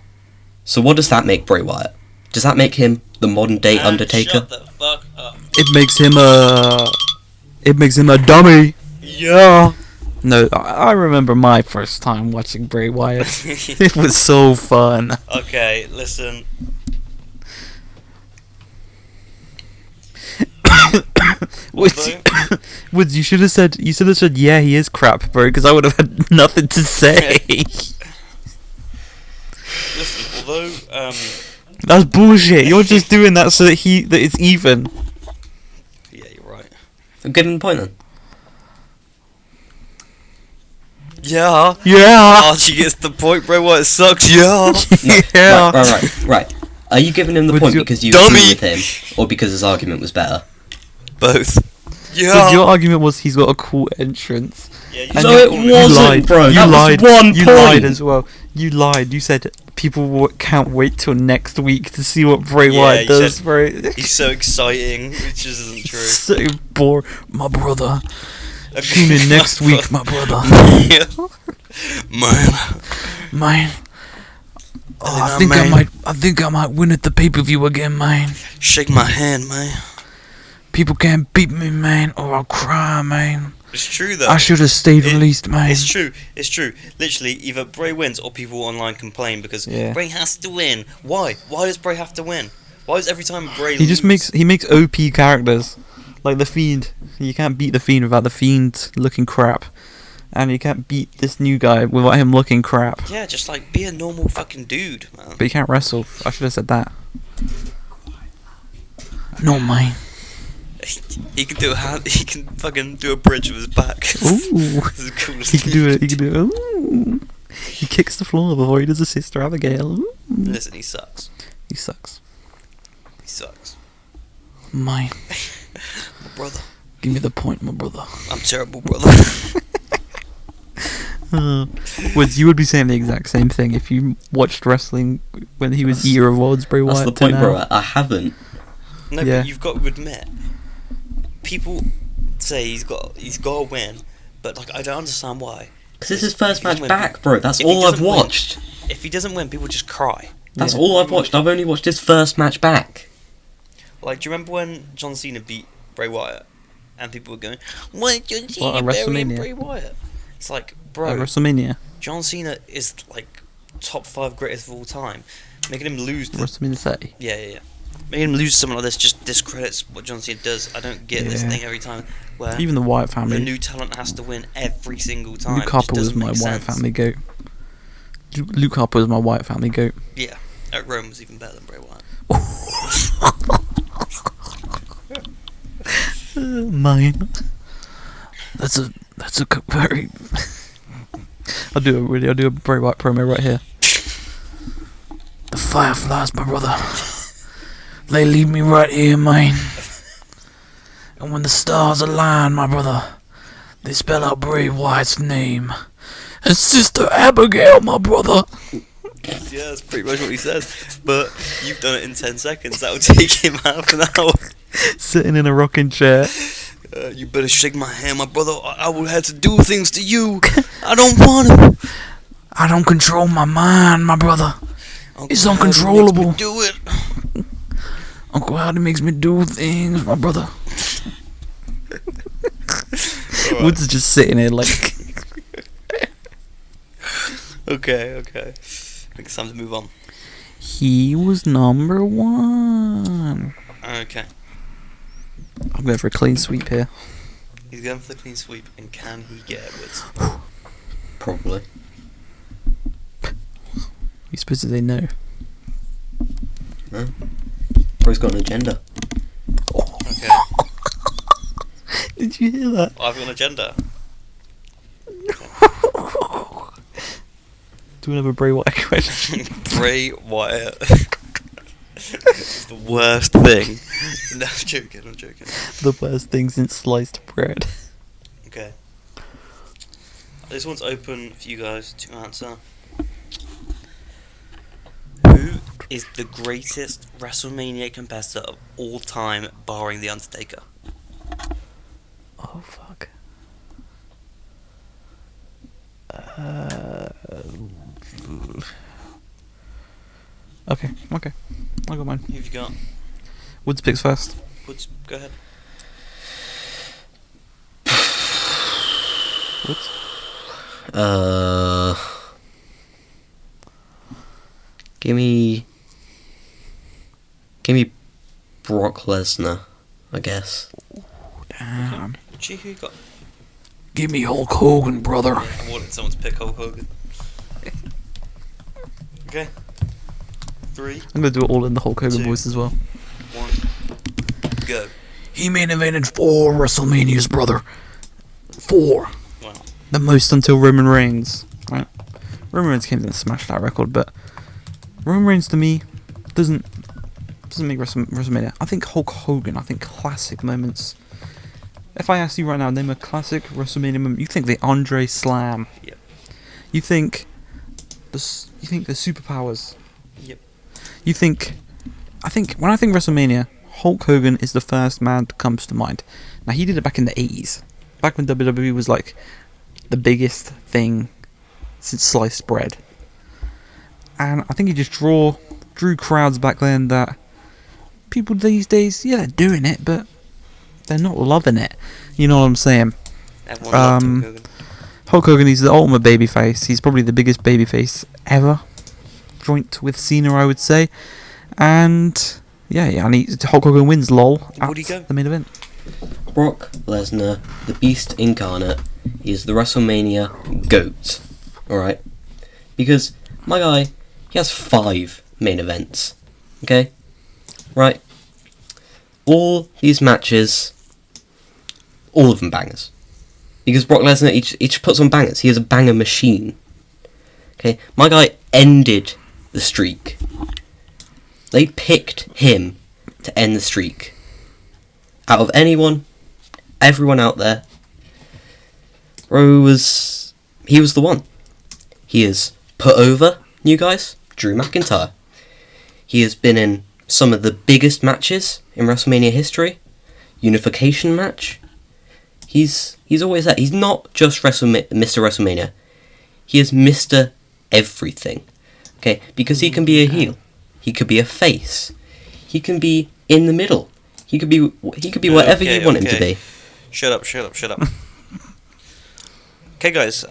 So what does that make Bray Wyatt? Does that make him the modern day Undertaker? Shut the fuck up. It makes him a dummy. Yeah. No, I remember my first time watching Bray Wyatt. It was so fun. Okay, listen. Woods, you should have said, yeah, he is crap, bro, because I would have had nothing to say. Listen, although That's bullshit. You're just doing that so that it's even. yeah, you're right. I'm giving the point then. Yeah. Yeah. Archie gets the point, bro. What, it sucks? Yeah. Yeah. Right. Are you giving him the Would point you- because you Dummy! agree with him, or because his argument was better? Both. Yeah. But your argument was he's got a cool entrance. Yeah, you And No, said it cool. wasn't, you lied. bro. You That was lied. one You point. lied as well. You lied. You said people can't wait till next week to see what Bray Yeah, Wyatt you does, said- bro. He's so exciting, which just isn't true. So boring. My brother. Tune in next week, my brother. Yeah. Man. Mine. Oh, I I think think I I might- might. I think I might win at the pay-per-view again, man. Shake my hand, man. People can't beat me, man, or I'll cry, man. It's true though. I should have stayed It- released, man. It's true. It's true. Literally, either Bray wins or people online complain because Yeah. Bray has to win. Why? Why does Bray have to win? Why is every time Bray He just lose- makes OP characters, like the Fiend. You can't beat the Fiend without the Fiend looking crap, and you can't beat this new guy without him looking crap. Yeah, just like be a normal fucking dude, man. But he can't wrestle. I should have said that. No, mine. He can do a hand. He can fucking do a bridge with his back. Ooh. This is the coolest He can thing. do it. He can do it. Ooh. He kicks the floor before he does his sister Abigail. Ooh. Listen, he sucks. He sucks. He sucks. Mine. My brother. Give me the point, my brother. I'm terrible, brother. Woods, you would be saying the exact same thing if you watched wrestling when he was Year of Worlds, Bray Wyatt. That's the point, bro. I haven't. No, Yeah. but you've got to admit, people say he's got to win, but like I don't understand why. Because this is his first If he doesn't match win- back, bro. That's if he all I've doesn't win- watched. If he doesn't win, people just cry. That's Yeah. all I've watched. I've only watched his first match back. Like, do you remember when John Cena beat Bray Wyatt, and people were going, "Why John Cena What, at burying WrestleMania? Bray Wyatt?" It's like, At bro, WrestleMania. John Cena is like top 5 greatest of all time. Making him lose to WrestleMania 30. yeah. Making him lose to someone like this just discredits what John Cena does. I don't get this Yeah. thing every time where Even the Wyatt the family. new talent has to win every single time. Luke It just Harper was doesn't my make Wyatt sense. family goat. Luke Harper was my Wyatt family goat. Yeah, Eric Rowan was even better than Bray Wyatt. Mine. That's a very. I'll do a Bray Wyatt promo right here. The Fireflies, my brother. They lead me right here, mine. And when the stars align, my brother, they spell out Bray Wyatt's name. And Sister Abigail, my brother. Yeah, that's pretty much what he says. But you've done it in 10 seconds. That would take him half an hour. Sitting in a rocking chair. You better shake my hand, my brother. I will have to do things to you. I don't want to. I don't control my mind, my brother. It's Uncle Howdy makes me uncontrollable. Do it. Uncle Howdy makes me do things, my brother. Alright. Woods is just sitting here like. Okay. I think it's time to move on. He was number 1. Okay. I'm going for a clean sweep here. He's going for the clean sweep, and can he get Edwards? Probably. You supposed to say no? No. Bro's got an agenda. Okay. Did you hear that? I've got an agenda. Do another Bray Wyatt question. Bray Wyatt. It's the worst thing. No, I'm joking. The worst thing since sliced bread. Okay. This one's open for you guys to answer. Who is the greatest WrestleMania competitor of all time, barring The Undertaker? Oh fuck. Okay. I got mine. Who've you got? Woods picks first. Woods, go ahead. Woods. Give me Brock Lesnar, I guess. Damn. Gee, who you got? Give me Hulk Hogan, brother. Yeah, I wanted someone to pick Hulk Hogan. Okay. 3, I'm gonna do it all in the Hulk Hogan 2. voice as well. 1, go. He main evented 4 WrestleManias, brother. 4. Wow. The most until Roman Reigns. Right? Roman Reigns came in and smashed that record, but Roman Reigns to me doesn't make WrestleMania. I think Hulk Hogan. I think classic moments. If I ask you right now, name a classic WrestleMania moment. You think the Andre Slam. Yep. You think the superpowers. Yep. You think. When I think WrestleMania, Hulk Hogan is the first man that comes to mind. Now he did it back in the 80s, back when WWE was like the biggest thing since sliced bread. And I think he just drew crowds back then that people these days, yeah, they're doing it, but they're not loving it. You know what I'm saying? Everyone loved Hulk Hogan. Hulk Hogan, he's the ultimate babyface. He's probably the biggest babyface ever, joint with Cena, I would say. And and Hulk Hogan wins, lol, Would he at go? the main event. Brock Lesnar, the Beast incarnate, is the WrestleMania GOAT. Alright? Because my guy, he has 5 main events. Okay? Right? All these matches, all of them bangers. Because Brock Lesnar each puts on bangers. He is a banger machine. Okay? My guy ended the streak. They picked him to end the streak. Out of everyone out there, Bro was he was the one. He has put over new guys, Drew McIntyre. He has been in some of the biggest matches in WrestleMania history. Unification match. He's always that. He's not just Mr. WrestleMania. He is Mr. Everything. Okay, because he can be a heel. He could be a face. He can be in the middle. He could be whatever you want him to be. Shut up. Okay, guys.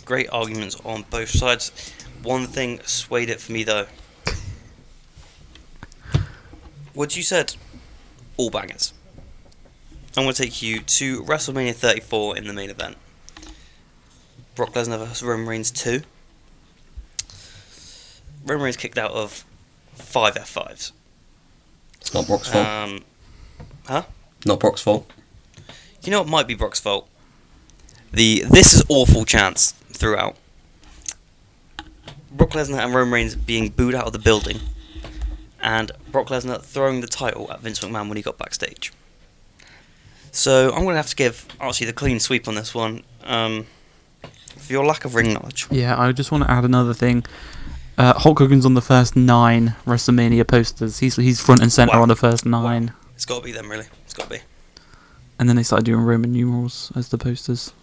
Great arguments on both sides. One thing swayed it for me, though. What you said, all bangers. I'm going to take you to WrestleMania 34 in the main event. Brock Lesnar vs Roman Reigns 2. Roman Reigns kicked out of 5 F5s. It's not Brock's fault. Huh? Not Brock's fault. You know what might be Brock's fault? This is awful chants throughout. Brock Lesnar and Roman Reigns being booed out of the building, and Brock Lesnar throwing the title at Vince McMahon when he got backstage. So I'm going to have to give Archie the clean sweep on this one, for your lack of ring knowledge. Yeah, I just want to add another thing. Hulk Hogan's on the first 9 WrestleMania posters. He's front and center on the first 9. Wow. It's got to be them, really. It's got to be. And then they started doing Roman numerals as the posters.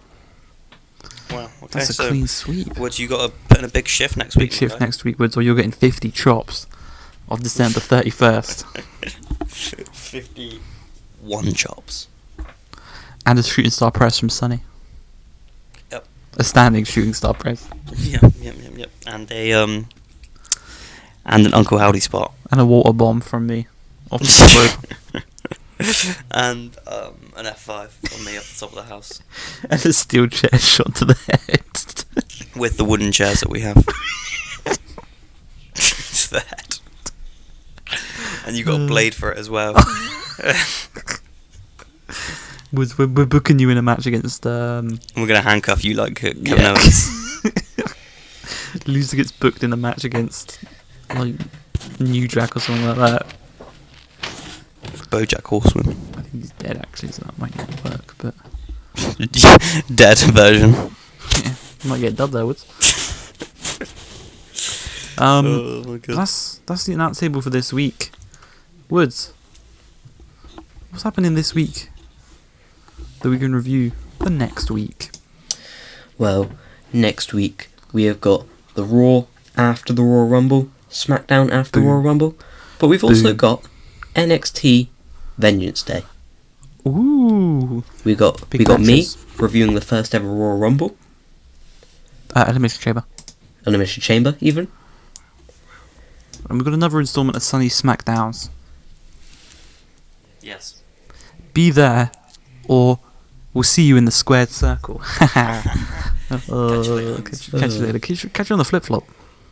Wow. Okay, That's a so clean sweep. Woods, you got to put in a big shift next week. Big shift next week, Woods, or you're getting 50 chops of December 31st. 51 chops. And a shooting star press from Sonny. Yep. A standing shooting star press. Yep. And and an Uncle Howdy spot. And a water bomb from me. Off the top rope. And an F5 from me off the top of the house. And a steel chair shot to the head. With the wooden chairs that we have. It's the head. And you got a blade for it as well. We're booking you in a match against... And we're going to handcuff you like Kevin Yeah. Owens. Loser gets booked in a match against, like, New Jack or something like that. BoJack Horseman. I think he's dead, actually, so that might not work, but... Dead version. Yeah, you might get dubbed there, Woods. Oh my god. That's the announce table for this week. Woods, what's happening this week that we can review the next week? Well, next week we have got the Raw after the Royal Rumble, SmackDown after the Royal Rumble, but we've also got NXT Vengeance Day. Ooh. We got me reviewing the first ever Royal Rumble, Elimination Chamber. Elimination Chamber even. And we've got another installment of Sunny Smackdowns. Yes. Be there, or we'll see you in the squared circle. Catch you later. Catch you on the flip flop.